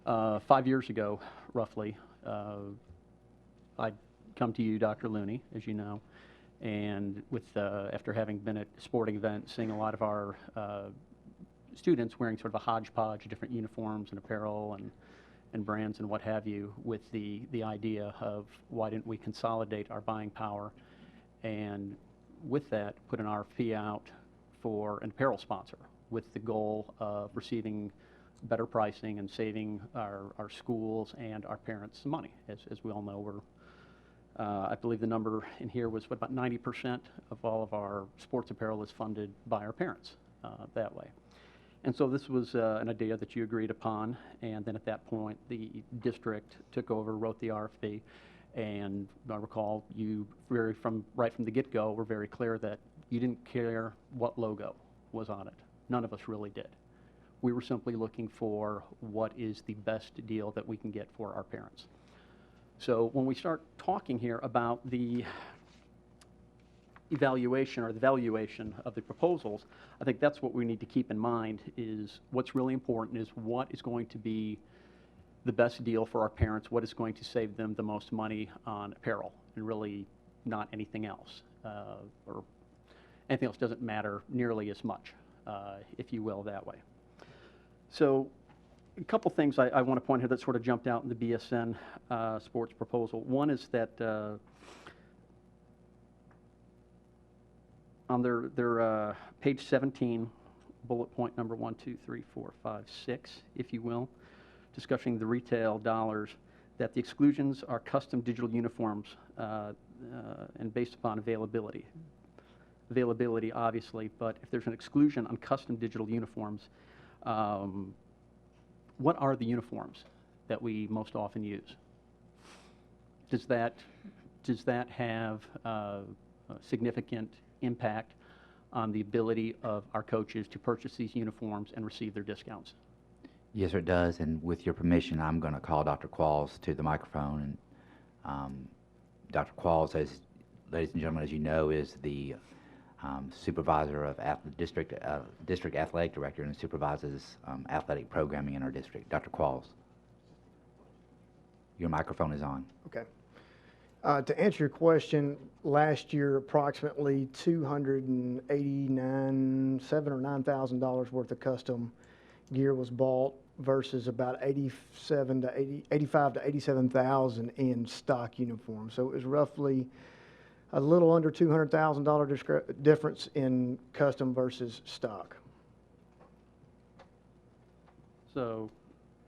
5 years ago, roughly, I'd come to you, Dr. Looney, as you know, and after having been at a sporting event, seeing a lot of our students wearing sort of a hodgepodge of different uniforms and apparel and brands and what have you, with the idea of why didn't we consolidate our buying power, and with that put an RFP out for an apparel sponsor with the goal of receiving better pricing and saving our schools and our parents some money. As we all know, I believe the number in here was about 90% of all of our sports apparel is funded by our parents that way. And so this was an idea that you agreed upon, and then at that point the district took over, wrote the RFP, and I recall you right from the get-go were very clear that you didn't care what logo was on it. None of us really did. We were simply looking for what is the best deal that we can get for our parents. So when we start talking here about the evaluation or the valuation of the proposals, I think that's what we need to keep in mind. Is what's really important is what is going to be the best deal for our parents, what is going to save them the most money on apparel, and really not anything else. Or anything else doesn't matter nearly as much, if you will, that way. So a couple things I want to point here that sort of jumped out in the BSN sports proposal. One is that on their page 17, bullet point number 1, 2, 3, 4, 5, 6, if you will, discussing the retail dollars, that the exclusions are custom digital uniforms and based upon availability. Availability, obviously, but if there's an exclusion on custom digital uniforms, what are the uniforms that we most often use? Does that have a significant impact on the ability of our coaches to purchase these uniforms and receive their discounts? Yes, sir, it does. And with your permission, I'm going to call Dr. Qualls to the microphone. And Dr. Qualls, as ladies and gentlemen, as you know, is the supervisor of district athletic director and supervises athletic programming in our district. Dr. Qualls, your microphone is on. Okay. To answer your question, last year approximately $7,000 or $9,000 worth of custom gear was bought versus about $85,000 to $87,000 in stock uniforms. So it was roughly a little under $200,000 difference in custom versus stock. So,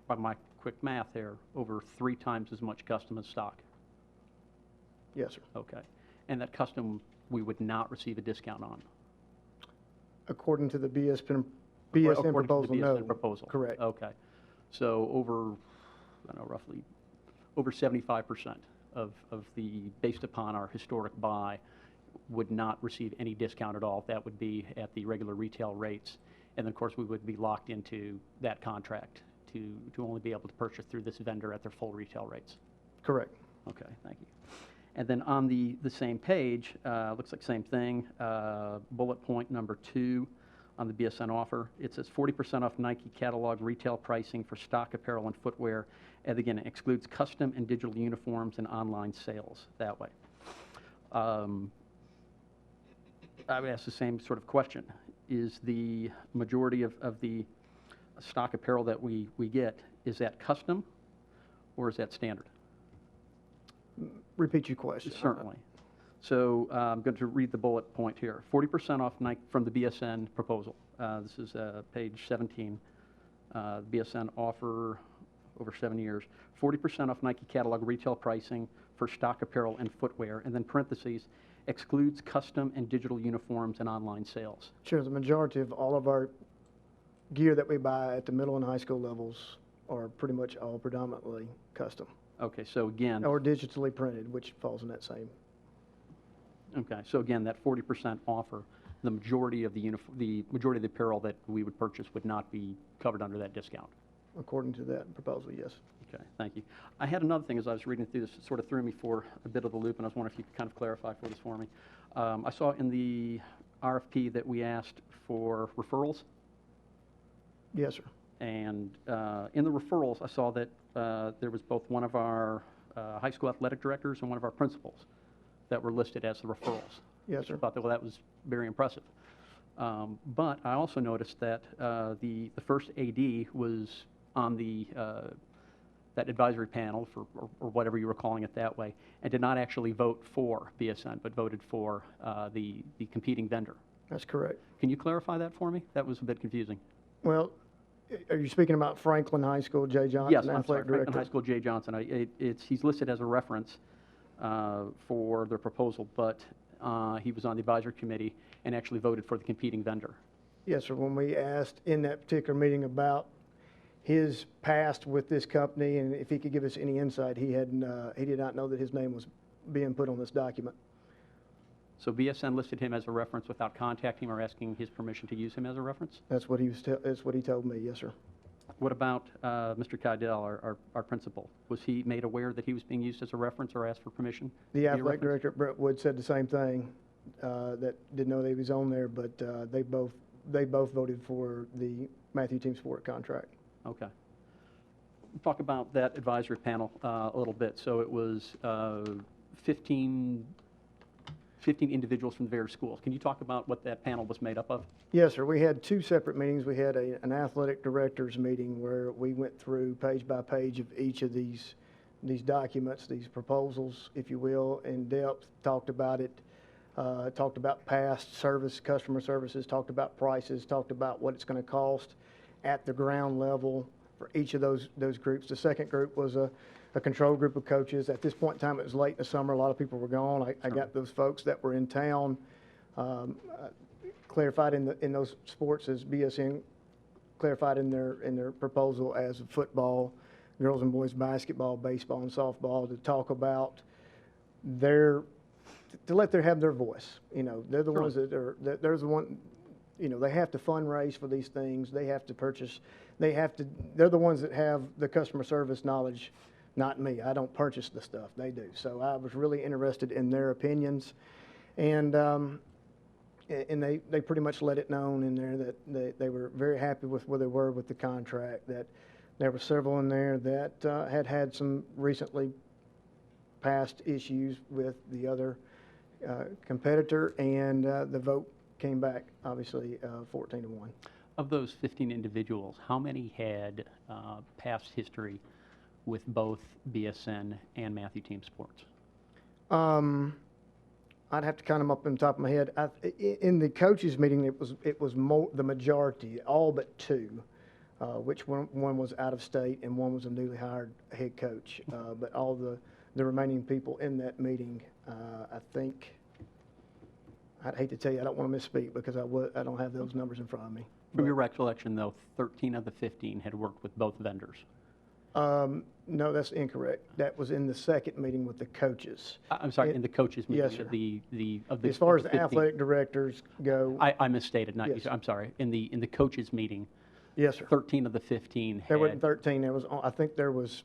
by my quick math here, over 3 times as much custom as stock. Yes, sir. Okay. And that custom, we would not receive a discount on? According to the BSN According proposal, to the no. BSN proposal? Correct. Okay. So over, I don't know, roughly over 75% of the, based upon our historic buy, would not receive any discount at all. That would be at the regular retail rates. And then, of course, we would be locked into that contract to only be able to purchase through this vendor at their full retail rates. Correct. Okay, thank you. And then on the same page, looks like same thing, bullet point number 2 on the BSN offer. It says 40% off Nike catalog retail pricing for stock apparel and footwear. And again, it excludes custom and digital uniforms and online sales that way. I would ask the same sort of question. Is the majority of the stock apparel that we get, is that custom or is that standard? Repeat your question. Certainly. So I'm going to read the bullet point here. 40% off Nike from the BSN proposal. This is page 17. BSN offer over 7 years. 40% off Nike catalog retail pricing for stock apparel and footwear. And then parentheses, excludes custom and digital uniforms and online sales. Sure. The majority of all of our gear that we buy at the middle and high school levels are pretty much all predominantly custom. Okay, so again. Or digitally printed, which falls in that same. Okay, so again, that 40% offer, the majority of the majority of the apparel that we would purchase would not be covered under that discount. According to that proposal, yes. Okay, thank you. I had another thing as I was reading through this, it sort of threw me for a bit of the loop, and I was wondering if you could kind of clarify for this for me. I saw in the RFP that we asked for referrals. Yes, sir. And in the referrals, I saw that there was both one of our high school athletic directors and one of our principals that were listed as the referrals. Yes, sir. I thought that was very impressive. But I also noticed that the first AD was on the that advisory panel for or whatever you were calling it that way, and did not actually vote for BSN, but voted for the competing vendor. That's correct. Can you clarify that for me? That was a bit confusing. Well, are you speaking about Franklin High School, Jay Johnson, Yes, I'm sorry, athletic Franklin director? High School, Jay Johnson. He's listed as a reference for their proposal, but he was on the advisory committee and actually voted for the competing vendor. Yes, sir. When we asked in that particular meeting about his past with this company and if he could give us any insight, he did not know that his name was being put on this document. So BSN listed him as a reference without contacting him or asking his permission to use him as a reference? That's what that's what he told me. Yes, sir. What about Mr. Kydell, our principal? Was he made aware that he was being used as a reference or asked for permission? The athletic director at Brentwood said the same thing. That didn't know that he was on there, but they both voted for the Matthew Team Sport contract. Okay. Talk about that advisory panel a little bit. So it was 15 individuals from the various schools. Can you talk about what that panel was made up of? Yes, sir. We had 2 separate meetings. We had an athletic directors meeting where we went through page by page of each of these documents, these proposals, if you will, in depth, talked about it, talked about past service, customer services, talked about prices, talked about what it's going to cost at the ground level for each of those groups. The second group was a control group of coaches. At this point in time, it was late in the summer. A lot of people were gone. I got those folks that were in town, clarified in those sports as BSN clarified in their proposal as football, girls and boys basketball, baseball, and softball, to talk about to let them have their voice. You know, they're the ones they're the one, you know, they have to fundraise for these things. They have to purchase. They're the ones that have the customer service knowledge, not me. I don't purchase the stuff. They do. So I was really interested in their opinions, and they pretty much let it known in there that they were very happy with where they were with the contract, that there were several in there that had some recently past issues with the other competitor, and the vote came back, obviously, 14-1. Of those 15 individuals, how many had past history with both BSN and Matthew Team Sports? I'd have to count them up on the top of my head. In the coaches meeting, it was the majority, all but two, which one was out of state and one was a newly hired head coach. But all the remaining people in that meeting, I think, I'd hate to tell you, I don't want to misspeak because I don't have those numbers in front of me. From your recollection, though, 13 of the 15 had worked with both vendors. No, that's incorrect. That was in the second meeting with the coaches. I'm sorry, in the coaches meeting. Yes, sir. Of the As far as the the 15 athletic directors go. I misstated, not you, Yes. sir. I'm sorry. In the coaches meeting, Yes, sir. 13 of the 15 There had. wasn't 13. I think there was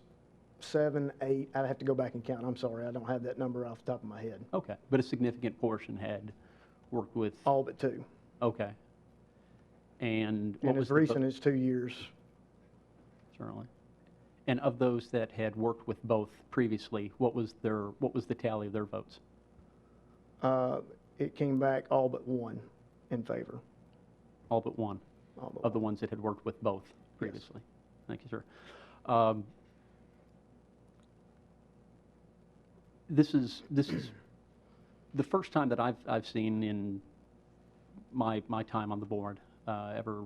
7, 8. I'd have to go back and count. I'm sorry. I don't have that number off the top of my head. Okay, but a significant portion had worked with. All but 2. Okay. And what And was as the recent as 2 years. Certainly. And of those that had worked with both previously, what was the tally of their votes? It came back all but 1 in favor. All but one All but of the one. ones that had worked with both previously. Thank you, sir. This is the first time that I've seen in my time on the board ever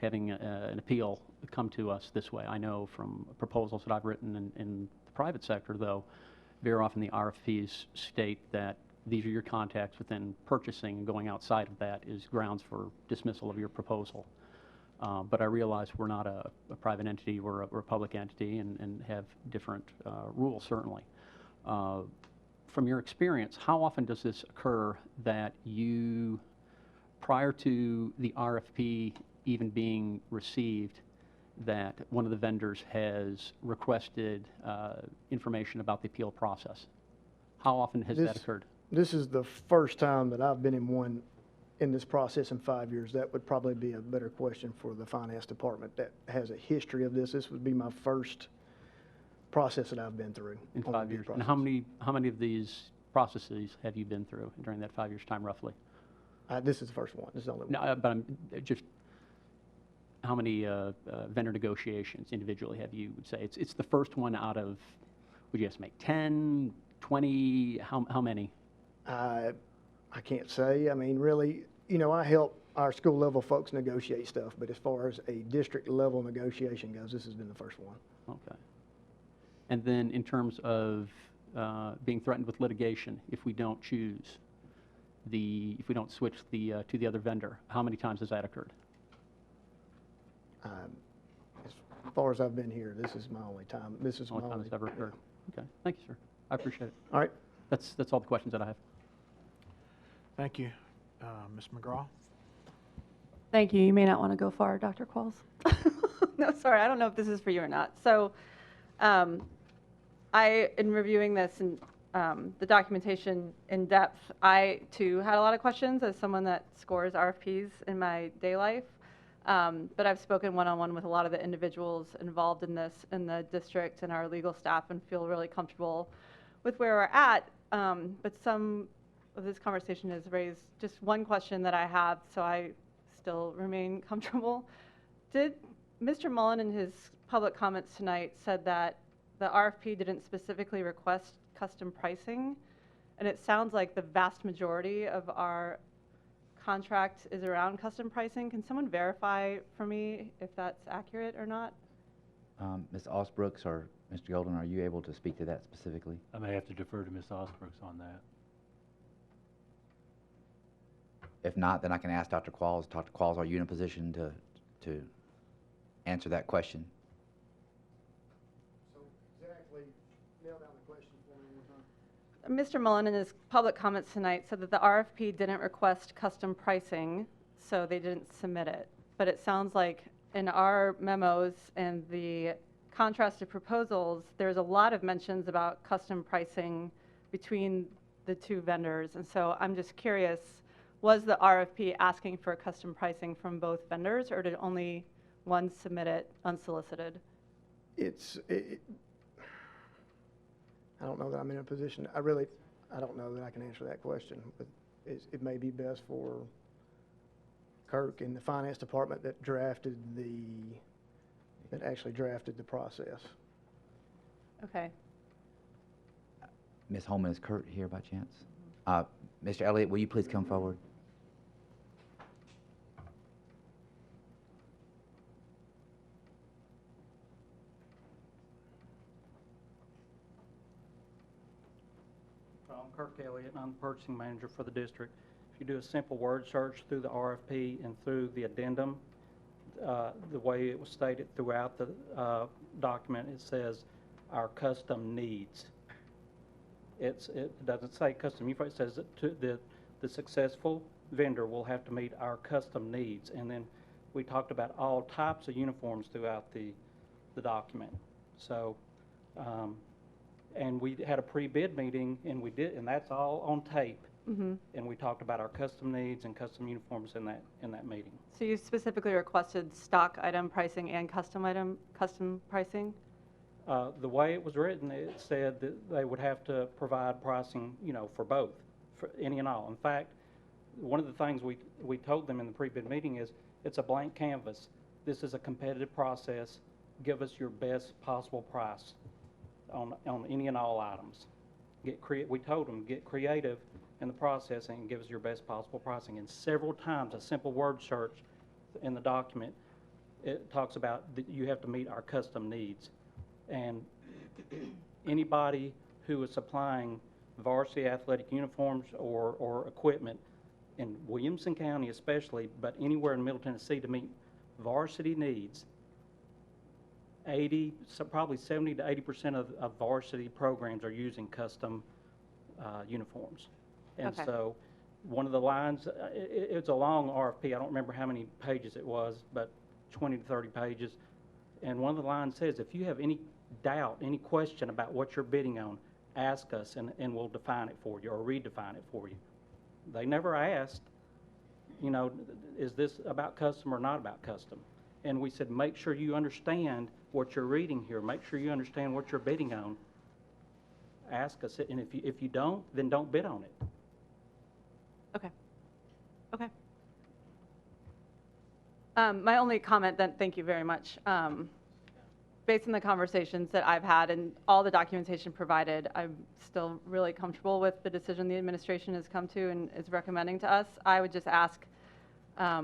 having an appeal come to us this way. I know from proposals that I've written in the private sector, though, very often the RFPs state that these are your contacts within purchasing, and going outside of that is grounds for dismissal of your proposal. But I realize we're not a private entity, we're a public entity and have different rules, certainly. From your experience, how often does this occur that you, prior to the RFP even being received, that one of the vendors has requested information about the appeal process? How often has that occurred? This is the first time that I've been in one in this process in 5 years. That would probably be a better question for the finance department that has a history of this. This would be my first process that I've been through. In on 5 the years. And process. how many of these processes have you been through during that 5 years' time, roughly? This is the first one. This is the only one. No, but I'm just, how many vendor negotiations individually have you would say? It's the first one out of, would you estimate 10, 20, how many? I can't say. I mean, really, you know, I help our school level folks negotiate stuff, but as far as a district level negotiation goes, this has been the first one. Okay. And then in terms of being threatened with litigation, if we don't choose if we don't switch to the other vendor, how many times has that occurred? As far as I've been here, this is my only time. This is my Only time only it's ever occurred. Okay, thank you, sir. I appreciate it. All right. That's all the questions that I have. Thank you. Ms. McGraw? Thank you. You may not want to go far, Dr. Qualls. No, sorry, I don't know if this is for you or not. So in reviewing this and the documentation in depth, I, too, had a lot of questions as someone that scores RFPs in my day life. But I've spoken one-on-one with a lot of the individuals involved in this in the district and our legal staff and feel really comfortable with where we're at. But some of this conversation has raised just one question that I have, so I still remain comfortable. Did Mr. Mullen in his public comments tonight said that the RFP didn't specifically request custom pricing, and it sounds like the vast majority of our contract is around custom pricing. Can someone verify for me if that's accurate or not? Ms. Osbrooks or Mr. Golden, are you able to speak to that specifically? I may have to defer to Ms. Osbrooks on that. If not, then I can ask Dr. Qualls. Dr. Qualls, are you in a position to answer that question? So exactly, nail down the question for me one more time. Mr. Mullen, in his public comments tonight, said that the RFP didn't request custom pricing, so they didn't submit it. But it sounds like in our memos and the contrasted proposals, there's a lot of mentions about custom pricing between the two vendors. And so I'm just curious, was the RFP asking for custom pricing from both vendors, or did only one submit it unsolicited? I don't know that I'm in a position, I don't know that I can answer that question, but it may be best for Kirk and the finance department that actually drafted the process. Okay. Ms. Holman, is Kurt here by chance? Mr. Elliott, will you please come forward? I'm Kirk Elliott, and I'm the purchasing manager for the district. If you do a simple word search through the RFP and through the addendum, the way it was stated throughout the document, it says our custom needs. It doesn't say custom uniform. It says that the successful vendor will have to meet our custom needs. And then we talked about all types of uniforms throughout the document. So, and we had a pre-bid meeting, and that's all on tape. Mm-hmm. And we talked about our custom needs and custom uniforms in that meeting. So you specifically requested stock item pricing and custom pricing? The way it was written, it said that they would have to provide pricing, for both, for any and all. In fact, one of the things we told them in the pre-bid meeting is, it's a blank canvas. This is a competitive process. Give us your best possible price on any and all items. We told them, get creative in the processing and give us your best possible pricing. And several times, a simple word search in the document, it talks about that you have to meet our custom needs. And anybody who is supplying varsity athletic uniforms or equipment in Williamson County especially, but anywhere in Middle Tennessee to meet varsity needs, probably 70 to 80% of varsity programs are using custom uniforms. And Okay. So one of the lines, it's a long RFP, I don't remember how many pages it was, but 20 to 30 pages. And one of the lines says, if you have any doubt, any question about what you're bidding on, ask us and we'll define it for you or redefine it for you. They never asked, is this about custom or not about custom? And we said, make sure you understand what you're reading here. Make sure you understand what you're bidding on. Ask us, and if you don't, then don't bid on it. Okay. My only comment then, thank you very much. Based on the conversations that I've had and all the documentation provided, I'm still really comfortable with the decision the administration has come to and is recommending to us. I would just ask, I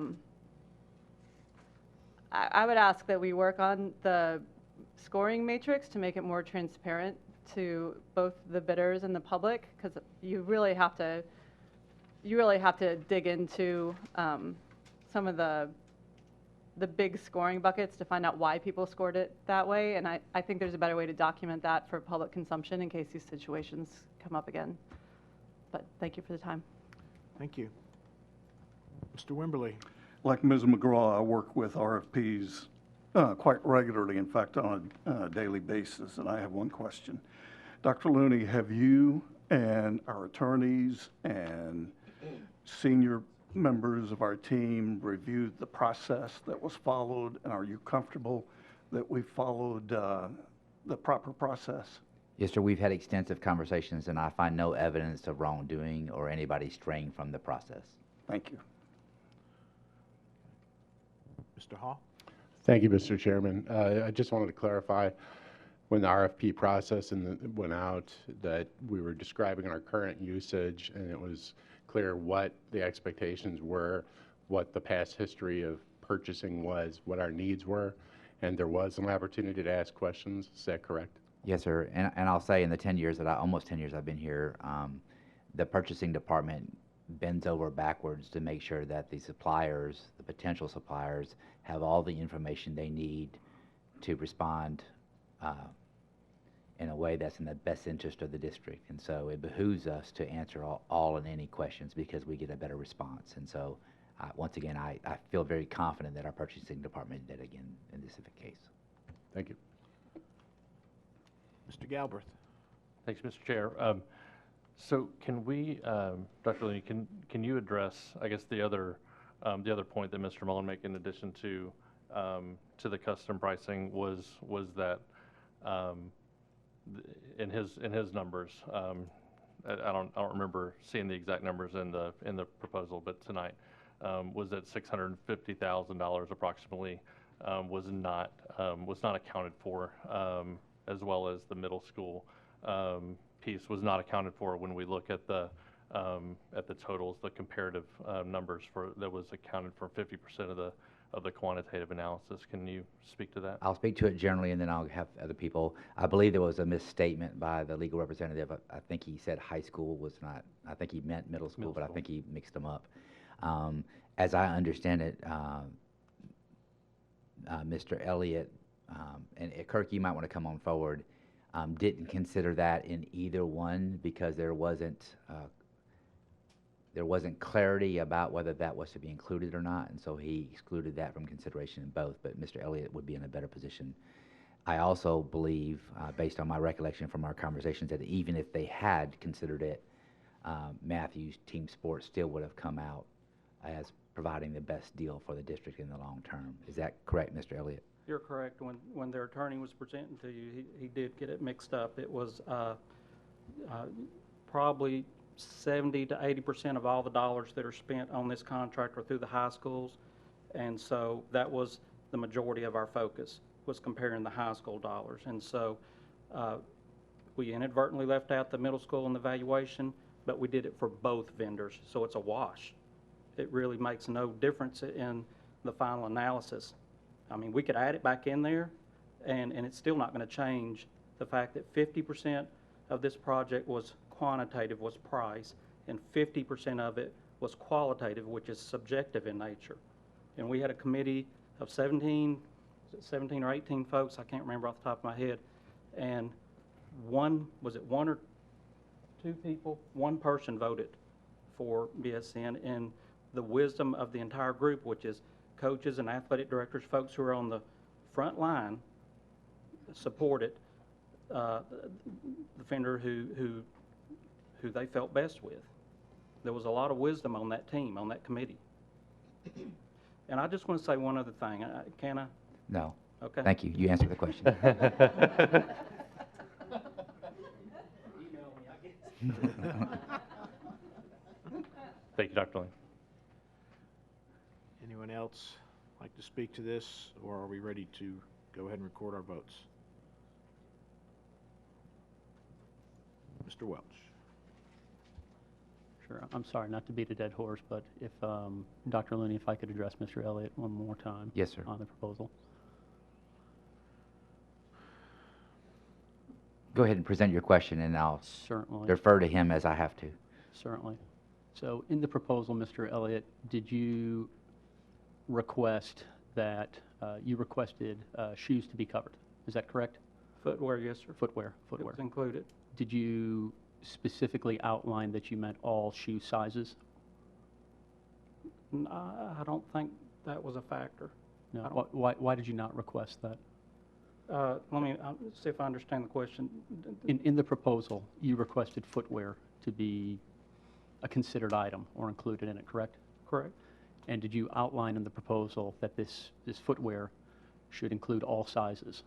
would ask that we work on the scoring matrix to make it more transparent to both the bidders and the public, because you really have to dig into some of the big scoring buckets to find out why people scored it that way. And I think there's a better way to document that for public consumption in case these situations come up again. But thank you for the time. Thank you. Mr. Wimberly. Like Ms. McGraw, I work with RFPs quite regularly, in fact, on a daily basis, and I have one question. Dr. Looney, have you and our attorneys and senior members of our team reviewed the process that was followed, and are you comfortable that we followed the proper process? Yes, sir. We've had extensive conversations, and I find no evidence of wrongdoing or anybody straying from the process. Thank you. Mr. Hall. Thank you, Mr. Chairman. I just wanted to clarify, when the RFP process went out, that we were describing our current usage, and it was clear what the expectations were, what the past history of purchasing was, what our needs were, and there was an opportunity to ask questions. Is that correct? Yes, sir. And I'll say in the 10 years that almost 10 years I've been here, the purchasing department bends over backwards to make sure that the suppliers, the potential suppliers, have all the information they need to respond in a way that's in the best interest of the district. And so it behooves us to answer all and any questions because we get a better response. And so, once again, I feel very confident that our purchasing department did again in this case. Thank you. Mr. Galbreath. Thanks, Mr. Chair. So can we, Dr. Looney, can you address, I guess, the other point that Mr. Mullen made in addition to the custom pricing was that in his numbers, I don't remember seeing the exact numbers in the proposal, but tonight was that $650,000 approximately was not accounted for, as well as the middle school piece was not accounted for when we look at the totals, the comparative numbers that was accounted for 50% of the quantitative analysis. Can you speak to that? I'll speak to it generally, and then I'll have other people. I believe there was a misstatement by the legal representative. I think he said high school was not, I think he meant middle school, but I think he mixed them up. As I understand it, Mr. Elliott, and Kirk, you might want to come on forward, didn't consider that in either one because there wasn't clarity about whether that was to be included or not, and so he excluded that from consideration in both, but Mr. Elliott would be in a better position. I also believe, based on my recollection from our conversations, that even if they had considered it, Matthew's team sports still would have come out as providing the best deal for the district in the long term. Is that correct, Mr. Elliott? You're correct. When their attorney was presenting to you, he did get it mixed up. It was probably 70 to 80% of all the dollars that are spent on this contract are through the high schools, and so that was the majority of our focus, was comparing the high school dollars. And so we inadvertently left out the middle school in the valuation, but we did it for both vendors, so it's a wash. It really makes no difference in the final analysis. I mean, we could add it back in there, and it's still not going to change the fact that 50% of this project was quantitative, was price, and 50% of it was qualitative, which is subjective in nature. And we had a committee of 17 or 18 folks, I can't remember off the top of my head, and one or two people, one person voted for BSN, and the wisdom of the entire group, which is coaches and athletic directors, folks who are on the front line, supported the vendor who they felt best with. There was a lot of wisdom on that team, on that committee. And I just want to say one other thing. Can I? No. Okay. Thank you. You answered the question. Thank you, Dr. Lane. Anyone else like to speak to this, or are we ready to go ahead and record our votes? Mr. Welch. Sure. I'm sorry not to beat a dead horse, but if Dr. Looney, if I could address Mr. Elliott one more time. Yes, sir. On the proposal. Go ahead and present your question, and I'll Certainly. defer to him as I have to. Certainly. So in the proposal, Mr. Elliott, did you request that you requested shoes to be covered? Is that correct? Footwear, yes, sir. Footwear. It was included. Did you specifically outline that you meant all shoe sizes? I don't think that was a factor. No. Why did you not request that? Let me see if I understand the question. In the proposal, you requested footwear to be a considered item or included in it, correct? Correct. And did you outline in the proposal that this footwear should include all sizes?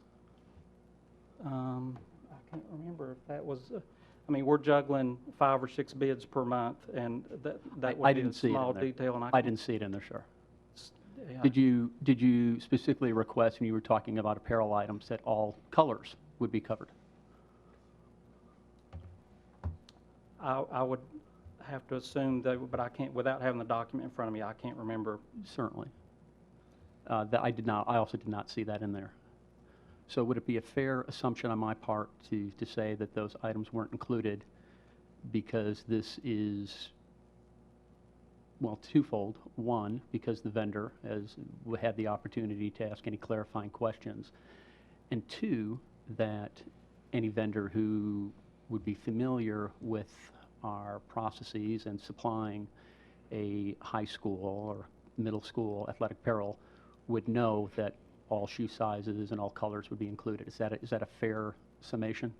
I can't remember if that was, I mean, we're juggling 5 or 6 bids per month, and that would be a small detail. And I didn't see it in there, sir. Yeah. Did you specifically request, when you were talking about apparel items, that all colors would be covered? I would have to assume that, but I can't, without having the document in front of me, I can't remember. Certainly. That I did not. I also did not see that in there. So would it be a fair assumption on my part to say that those items weren't included because this is, well, twofold. One, because the vendor will have the opportunity to ask any clarifying questions. And two, that any vendor who would be familiar with our processes and supplying a high school or middle school athletic apparel would know that all shoe sizes and all colors would be included. Is that a fair summation?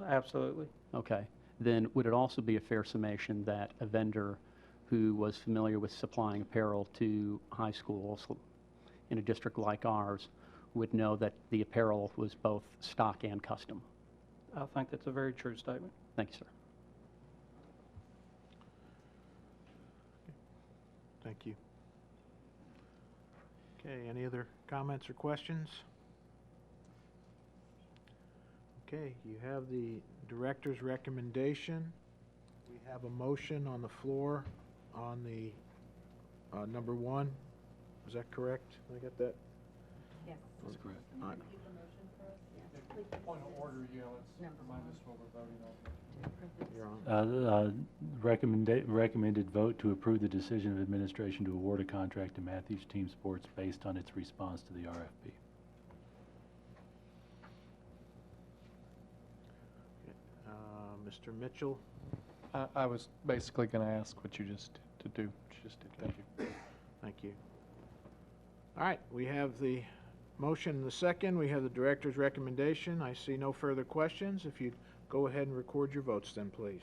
Absolutely. Okay. Then would it also be a fair summation that a vendor who was familiar with supplying apparel to high schools in a district like ours would know that the apparel was both stock and custom? I think that's a very true statement. Thank you, sir. Thank you. Okay, any other comments or questions? Okay, you have the director's recommendation. We have a motion on the floor on the number 1. Is that correct? Did I get that? Yes. That's correct. All right. Point of order, let's remind us what we're voting on. You're on. Recommended vote to approve the decision of administration to award a contract to Matthews Team Sports based on its response to the RFP. Mr. Mitchell? I was basically going to ask what you just did. Thank you. Thank you. All right, we have the motion and the second. We have the director's recommendation. I see no further questions. If you'd go ahead and record your votes then, please.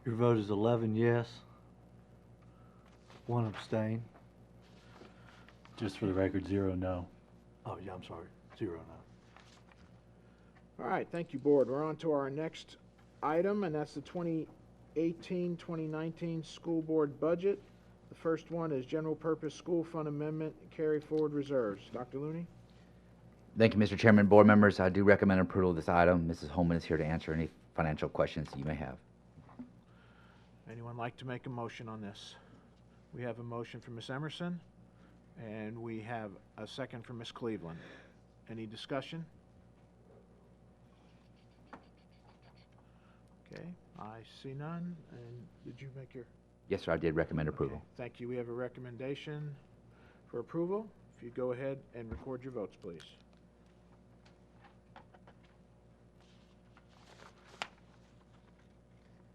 Your vote is 11 yes, 1 abstain. Just for the record, 0 no. Oh, yeah, I'm sorry, 0 no. All right, thank you, board. We're on to our next item, and that's the 2018-2019 school board budget. The first one is general purpose school fund amendment, carry forward reserves. Dr. Looney? Thank you, Mr. Chairman. Board members, I do recommend approval of this item. Mrs. Holman is here to answer any financial questions that you may have. Anyone like to make a motion on this? We have a motion from Ms. Emerson, and we have a second from Ms. Cleveland. Any discussion? Okay, I see none. And did you make your? Yes, sir, I did recommend approval. Okay, thank you. We have a recommendation for approval. If you go ahead and record your votes, please.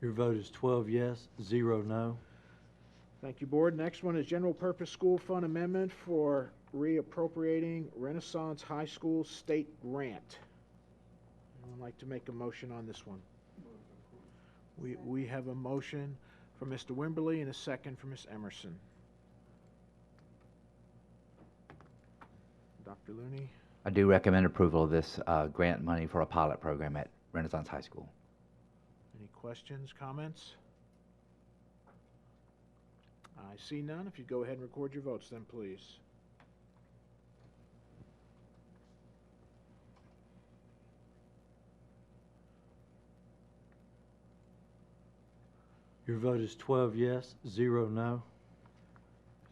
Your vote is 12 yes, 0 no. Thank you, board. Next one is general purpose school fund amendment for reappropriating Renaissance High School state grant. Anyone like to make a motion on this one? We have a motion from Mr. Wimberly and a second from Ms. Emerson. Dr. Looney? I do recommend approval of this grant money for a pilot program at Renaissance High School. Any questions, comments? I see none. If you go ahead and record your votes then, please. Your vote is 12 yes, 0 no.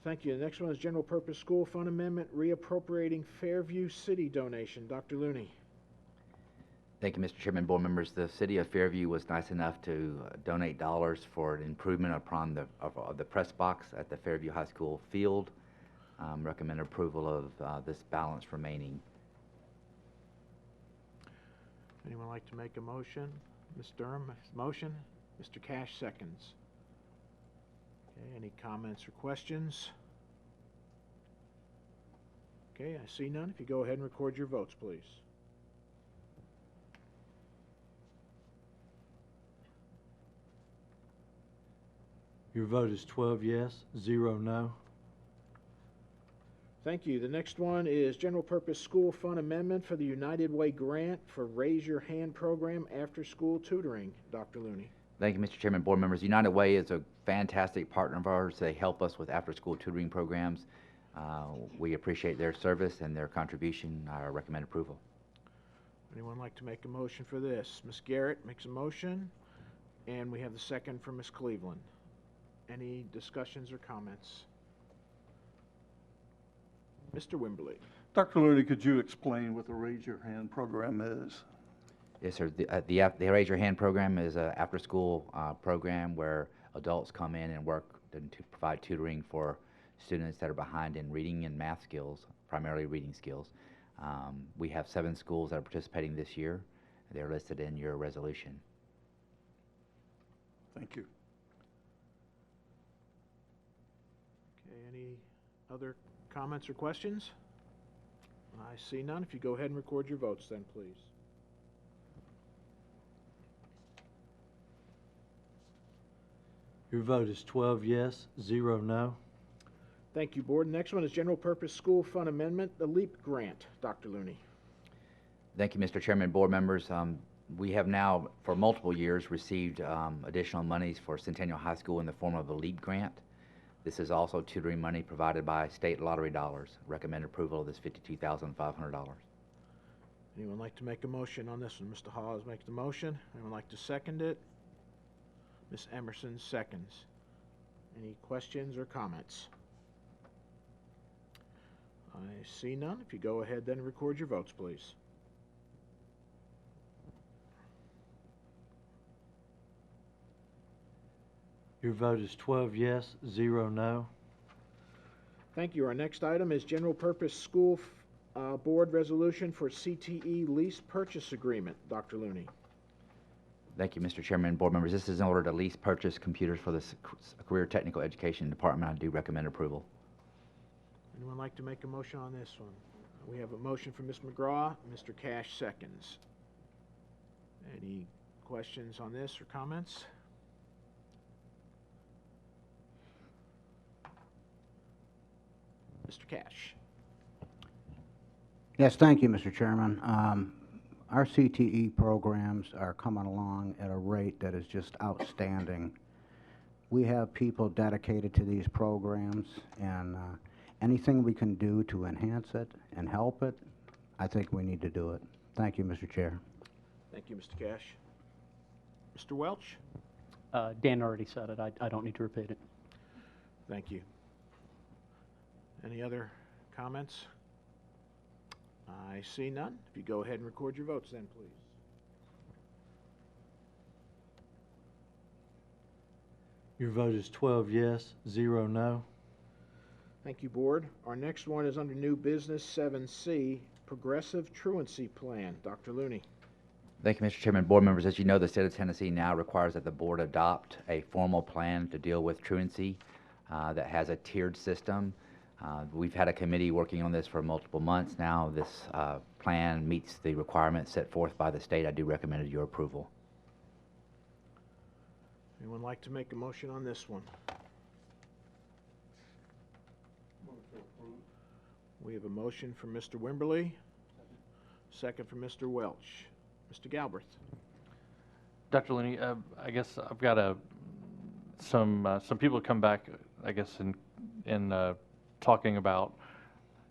Thank you. The next one is general purpose school fund amendment reappropriating Fairview City donation. Dr. Looney? Thank you, Mr. Chairman, board members. The city of Fairview was nice enough to donate dollars for an improvement upon the press box at the Fairview High School field. Recommend approval of this balance remaining. Anyone like to make a motion? Ms. Durham, motion. Mr. Cash seconds. Okay, any comments or questions? Okay, I see none. If you go ahead and record your votes, please. Your vote is 12 yes, 0 no. Thank you. The next one is general purpose school fund amendment for the United Way grant for Raise Your Hand program after school tutoring. Dr. Looney? Thank you, Mr. Chairman, board members. United Way is a fantastic partner of ours. They help us with after-school tutoring programs. We appreciate their service and their contribution. I recommend approval. Anyone like to make a motion for this? Ms. Garrett makes a motion, and we have the second from Ms. Cleveland. Any discussions or comments? Mr. Wimberly. Dr. Looney, could you explain what the Raise Your Hand program is? Yes, sir. The Raise Your Hand program is an after-school program where adults come in and work to provide tutoring for students that are behind in reading and math skills, primarily reading skills. We have 7 schools that are participating this year. They're listed in your resolution. Thank you. Okay, any other comments or questions? I see none. If you go ahead and record your votes then, please. Your vote is 12 yes, 0 no. Thank you, Board. Next one is General Purpose School Fund Amendment, the LEAP Grant. Dr. Looney. Thank you, Mr. Chairman, board members. We have now, for multiple years, received additional monies for Centennial High School in the form of a LEAP grant. This is also tutoring money provided by state lottery dollars. Recommend approval of this $52,500. Anyone like to make a motion on this one? Mr. Hawes makes the motion. Anyone like to second it? Ms. Emerson seconds. Any questions or comments? I see none. If you go ahead then record your votes, please. Your vote is 12 yes, 0 no. Thank you. Our next item is General Purpose School Board Resolution for CTE Lease Purchase Agreement. Dr. Looney. Thank you, Mr. Chairman, board members. This is in order to lease purchase computers for the Career Technical Education Department. I do recommend approval. Anyone like to make a motion on this one? We have a motion from Ms. McGraw. Mr. Cash seconds. Any questions on this or comments? Mr. Cash. Yes, thank you, Mr. Chairman. Our CTE programs are coming along at a rate that is just outstanding. We have people dedicated to these programs, and anything we can do to enhance it and help it, I think we need to do it. Thank you, Mr. Chair. Thank you, Mr. Cash. Mr. Welch? Dan already said it. I don't need to repeat it. Thank you. Any other comments? I see none. If you go ahead and record your votes then, please. Your vote is 12 yes, 0 no. Thank you, Board. Our next one is under New Business 7C, Progressive Truancy Plan. Dr. Looney. Thank you, Mr. Chairman, board members. As you know, the state of Tennessee now requires that the board adopt a formal plan to deal with truancy that has a tiered system. We've had a committee working on this for multiple months now. This plan meets the requirements set forth by the state. I do recommend your approval. Anyone like to make a motion on this one? We have a motion from Mr. Wimberly, second from Mr. Welch. Mr. Galbreath. Dr. Looney, I guess I've got some people come back, I guess, in talking about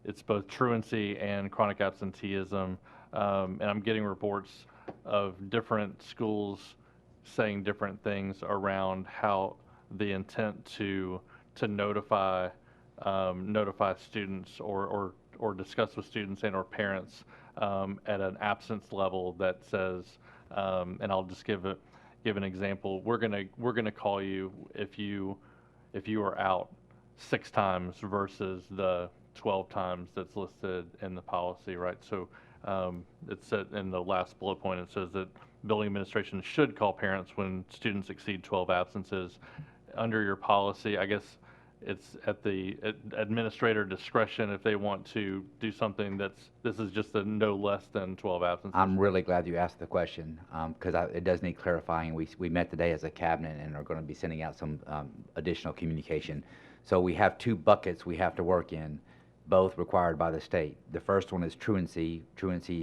it's both truancy and chronic absenteeism, and I'm getting reports of different schools saying different things around how the intent to notify students or discuss with students and or parents at an absence level that says, and I'll just give an example. We're gonna call you if you are out 6 times versus the 12 times that's listed in the policy, right? So it said in the last bullet point, it says that building administration should call parents when students exceed 12 absences. Under your policy, I guess it's at the administrator discretion if they want to do something this is just a no less than 12 absences. I'm really glad you asked the question because it does need clarifying. We met today as a cabinet and are going to be sending out some additional communication. So we have 2 buckets we have to work in, both required by the state. The first one is truancy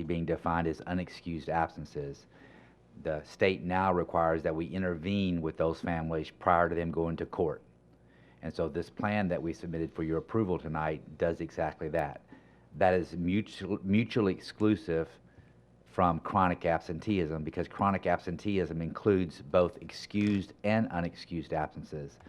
being defined as unexcused absences. The state now requires that we intervene with those families prior to them going to court. And so this plan that we submitted for your approval tonight does exactly that. That is mutually exclusive from chronic absenteeism because chronic absenteeism includes both excused and unexcused absences.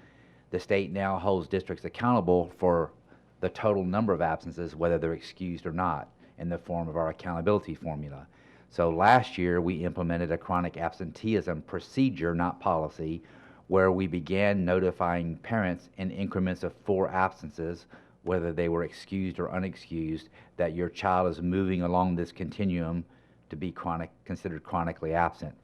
The state now holds districts accountable for the total number of absences, whether they're excused or not, in the form of our accountability formula. So last year, we implemented a chronic absenteeism procedure, not policy, where we began notifying parents in increments of 4 absences, whether they were excused or unexcused, that your child is moving along this continuum to be considered chronically absent.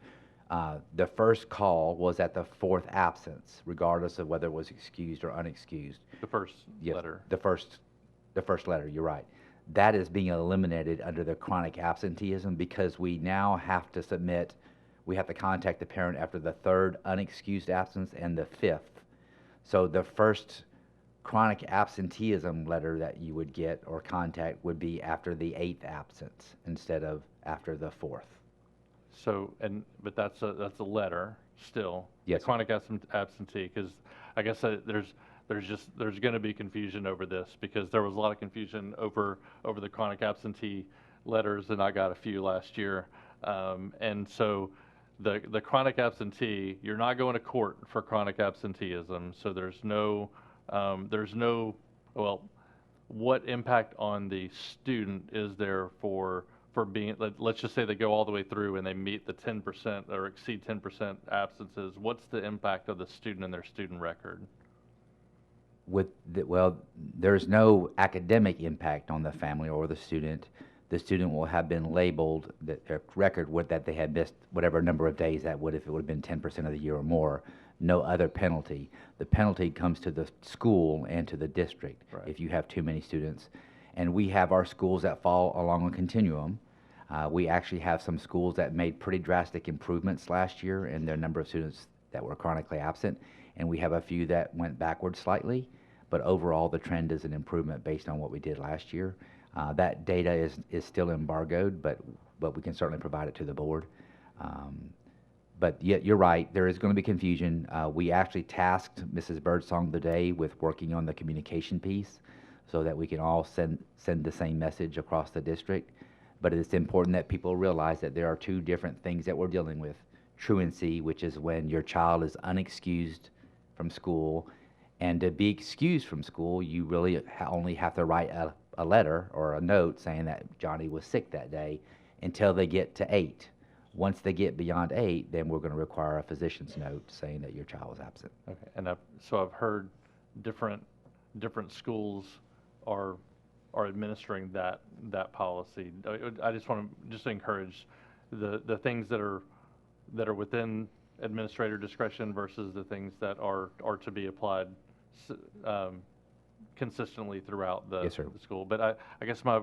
The first call was at the 4th absence, regardless of whether it was excused or unexcused. The first Yes, letter. The first letter, you're right. That is being eliminated under the chronic absenteeism because we now have to contact the parent after the 3rd unexcused absence and the 5th. So the first chronic absenteeism letter that you would get or contact would be after the 8th absence instead of after the 4th. So, but that's a letter still. Yes. The chronic absentee, because I guess there's going to be confusion over this because there was a lot of confusion over the chronic absentee letters, and I got a few last year. And so the chronic absentee, you're not going to court for chronic absenteeism. So there's no well, what impact on the student is there for being, let's just say they go all the way through and they meet the 10% or exceed 10% absences. What's the impact of the student and their student record? Well, there's no academic impact on the family or the student. The student will have been labeled, their record that they had missed whatever number of days that would, if it would have been 10% of the year or more. No other penalty. The penalty comes to the school and to the district if you have too many students. And we have our schools that fall along a continuum. We actually have some schools that made pretty drastic improvements last year in their number of students that were chronically absent, and we have a few that went backwards slightly, but overall the trend is an improvement based on what we did last year. That data is still embargoed, but we can certainly provide it to the board. But yet, you're right, there is going to be confusion. We actually tasked Mrs. Birdsong today with working on the communication piece so that we can all send the same message across the district. But it's important that people realize that there are 2 different things that we're dealing with. Truancy, which is when your child is unexcused from school, and to be excused from school, you really only have to write a letter or a note saying that Johnny was sick that day until they get to 8. Once they get beyond 8, then we're going to require a physician's note saying that your child was absent. Okay, and so I've heard different schools are administering that policy. I just want to encourage the things that are within administrator discretion versus the things that are to be applied consistently throughout the school. But I guess my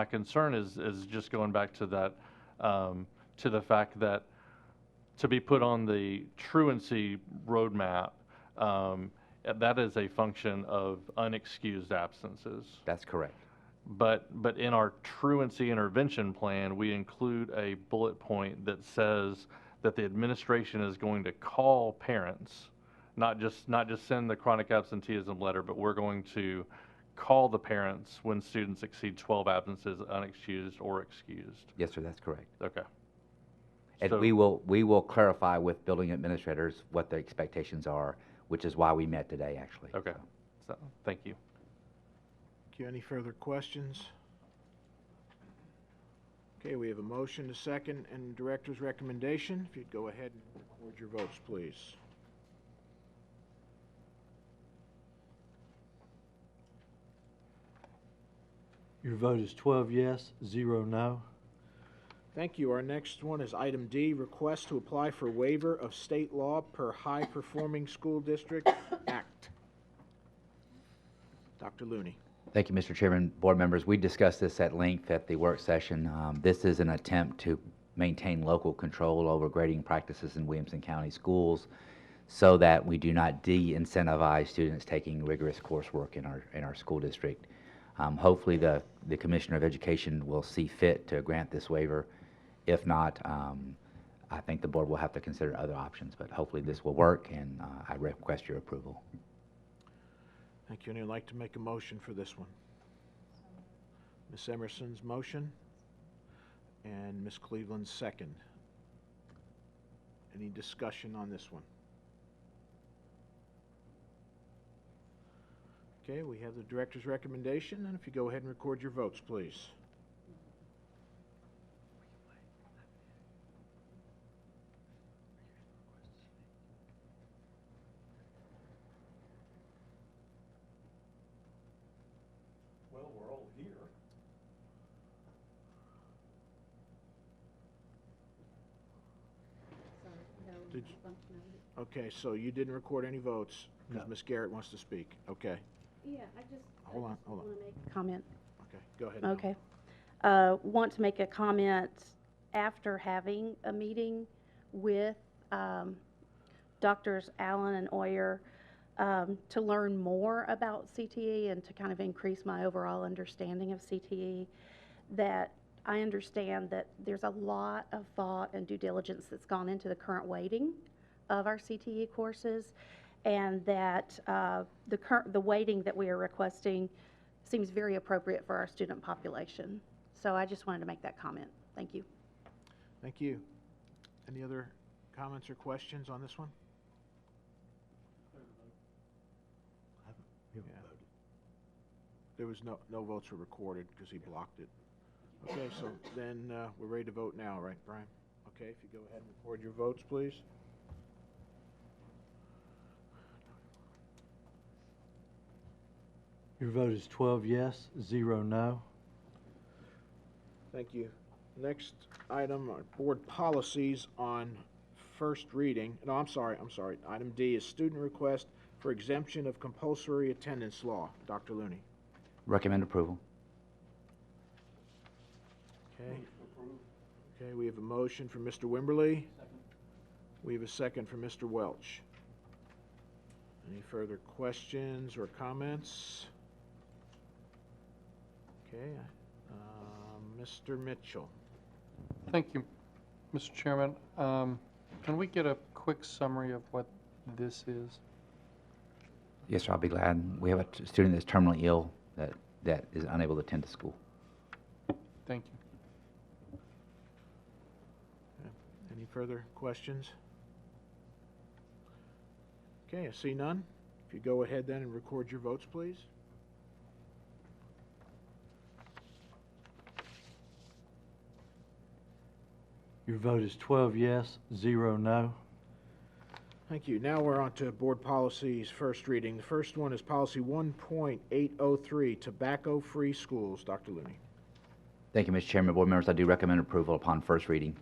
concern is just going back to that to the fact that to be put on the truancy roadmap. That is a function of unexcused absences. That's correct. But in our truancy intervention plan, we include a bullet point that says that the administration is going to call parents, not just send the chronic absenteeism letter, but we're going to call the parents when students exceed 12 absences, unexcused or excused. Yes, sir, that's correct. Okay. And we will clarify with building administrators what the expectations are, which is why we met today, actually. Okay. So, thank you. Thank you. Any further questions? Okay, we have a motion, a second, and director's recommendation. If you'd go ahead and record your votes, please. Your vote is 12 yes, 0 no. Thank you. Our next one is item D, request to apply for waiver of state law per High Performing School District Act. Dr. Looney. Thank you, Mr. Chairman, board members. We discussed this at length at the work session. This is an attempt to maintain local control over grading practices in Williamson County schools so that we do not de-incentivize students taking rigorous coursework in our school district. Hopefully the Commissioner of Education will see fit to grant this waiver. If not, I think the board will have to consider other options, but hopefully this will work, and I request your approval. Thank you. Anyone like to make a motion for this one? Ms. Emerson's motion and Ms. Cleveland's second. Any discussion on this one? Okay, we have the director's recommendation, and if you go ahead and record your votes, please. Well, we're all here. Did you- Okay, so you didn't record any votes because Ms. Garrett wants to speak. Okay, Yeah, I just. hold on. Want to make a comment. Okay, go ahead. Mel. Okay. Want to make a comment after having a meeting with Doctors Allen and Oyer to learn more about CTE and to kind of increase my overall understanding of CTE, that I understand that there's a lot of thought and due diligence that's gone into the current weighting of our CTE courses, and that the weighting that we are requesting seems very appropriate for our student population. So I just wanted to make that comment. Thank you. Thank you. Any other comments or questions on this one? Yeah. There was no votes were recorded because he blocked it. Okay, so then we're ready to vote now, right, Brian? Okay, if you go ahead and record your votes, please. Your vote is 12 yes, 0 no. Thank you. Next item are board policies on first reading. No, I'm sorry. Item D is student request for exemption of compulsory attendance law. Dr. Looney. Recommend approval. Okay. Okay, we have a motion from Mr. Wimberly. We have a second from Mr. Welch. Any further questions or comments? Okay, Mr. Mitchell. Thank you, Mr. Chairman. Can we get a quick summary of what this is? Yes, sir, I'll be glad. We have a student that's terminally ill that is unable to attend to school. Thank you. Any further questions? Okay, I see none. If you go ahead then and record your votes, please. Your vote is 12 yes, 0 no. Thank you. Now we're on to board policies, first reading. The first one is policy 1.803, tobacco-free schools. Dr. Looney. Thank you, Mr. Chairman. Board members, I do recommend approval upon first reading.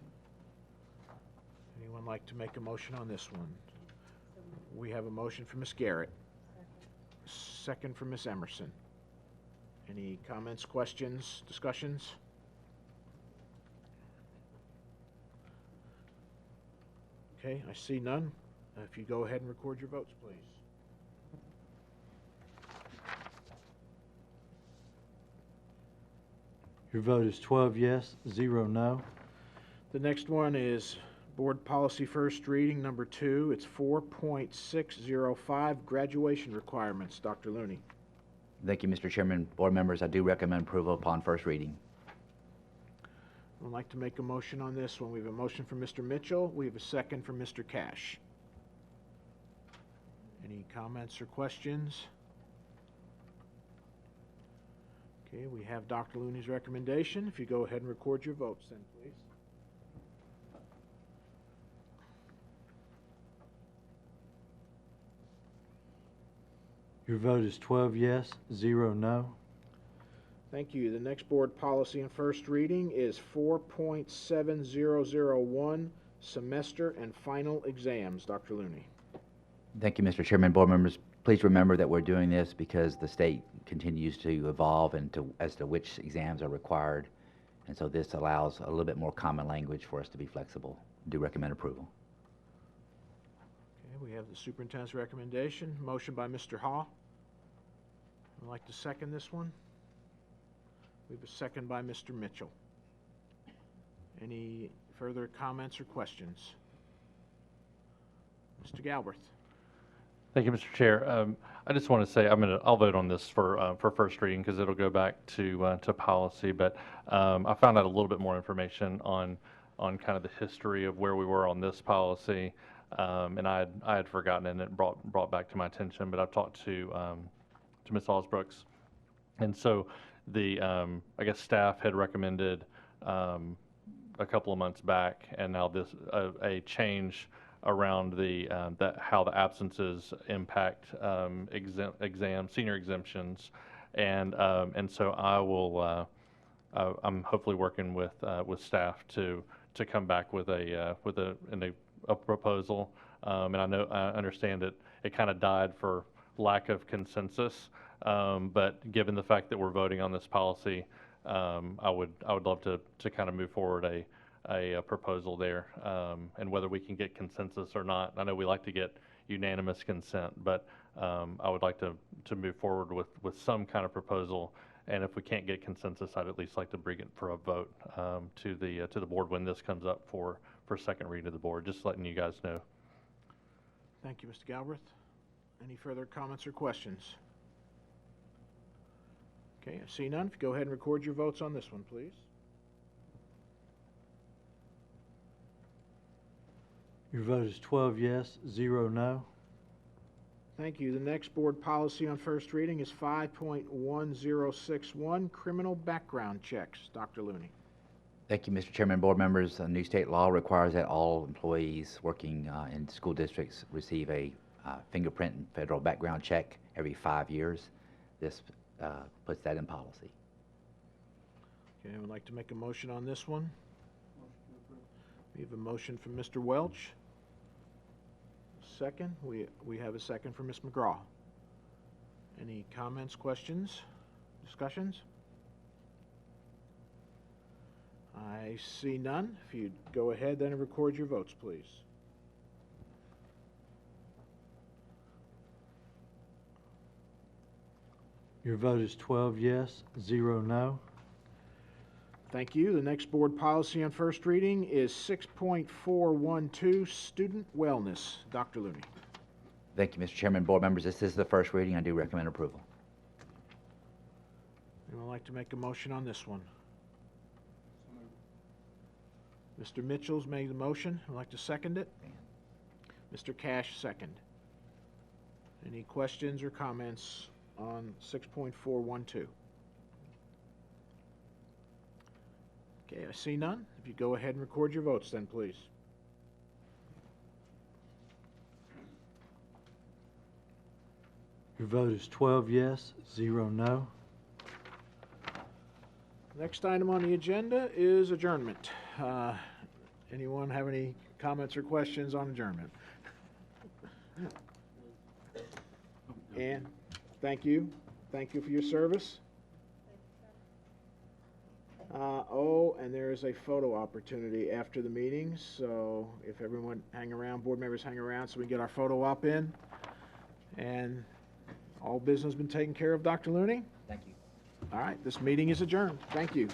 Anyone like to make a motion on this one? We have a motion from Ms. Garrett. Second from Ms. Emerson. Any comments, questions, discussions? Okay, I see none. If you go ahead and record your votes, please. Your vote is 12 yes, 0 no. The next one is board policy first reading, number 2. It's 4.605, graduation requirements. Dr. Looney. Thank you, Mr. Chairman. Board members, I do recommend approval upon first reading. I'd like to make a motion on this one. We have a motion from Mr. Mitchell. We have a second from Mr. Cash. Any comments or questions? Okay, we have Dr. Looney's recommendation. If you go ahead and record your votes then, please. Your vote is 12 yes, 0 no. Thank you. The next board policy on first reading is 4.7001, semester and final exams. Dr. Looney. Thank you, Mr. Chairman. Board members, please remember that we're doing this because the state continues to evolve as to which exams are required. And so this allows a little bit more common language for us to be flexible. Do recommend approval. Okay, we have the superintendent's recommendation. Motion by Mr. Haw. I'd like to second this one. We have a second by Mr. Mitchell. Any further comments or questions? Mr. Galbreath. Thank you, Mr. Chair. I just want to say I'll vote on this for first reading because it'll go back to policy. But I found out a little bit more information on kind of the history of where we were on this policy, and I had forgotten, and it brought back to my attention. But I've talked to to Ms. Osbrooks. And so the, I guess staff had recommended a couple of months back, and now this, a change around the, how the absences impact senior exemptions. And so I will, I'm hopefully working with staff to come back with a proposal. And I understand that it kind of died for lack of consensus. But given the fact that we're voting on this policy, I would love to kind of move forward a proposal there. And whether we can get consensus or not, I know we like to get unanimous consent, but I would like to move forward with some kind of proposal. And if we can't get consensus, I'd at least like to bring it for a vote to the board when this comes up for second reading to the board. Just letting you guys know. Thank you, Mr. Galbreath. Any further comments or questions? Okay, I see none. If you go ahead and record your votes on this one, please. Your vote is 12 yes, 0 no. Thank you. The next board policy on first reading is 5.1061, criminal background checks. Dr. Looney. Thank you, Mr. Chairman, board members. A new state law requires that all employees working in school districts receive a fingerprint and federal background check every 5 years. This puts that in policy. Okay, I would like to make a motion on this one. We have a motion from Mr. Welch. Second. We have a second from Ms. McGraw. Any comments, questions, discussions? I see none. If you'd go ahead then and record your votes, please. Your vote is 12 yes, 0 no. Thank you. The next board policy on first reading is 6.412, student wellness. Dr. Looney. Thank you, Mr. Chairman, board members. This is the first reading. I do recommend approval. Anyone like to make a motion on this one? Mr. Mitchell's made the motion. I'd like to second it. Mr. Cash, second. Any questions or comments on 6.412? Okay, I see none. If you go ahead and record your votes then, please. Your vote is 12 yes, 0 no. Next item on the agenda is adjournment. Anyone have any comments or questions on adjournment? And thank you. Thank you for your service. And there is a photo opportunity after the meeting, so if everyone hang around, board members hang around so we can get our photo op in. And all business been taken care of, Dr. Looney? Thank you. All right, this meeting is adjourned. Thank you.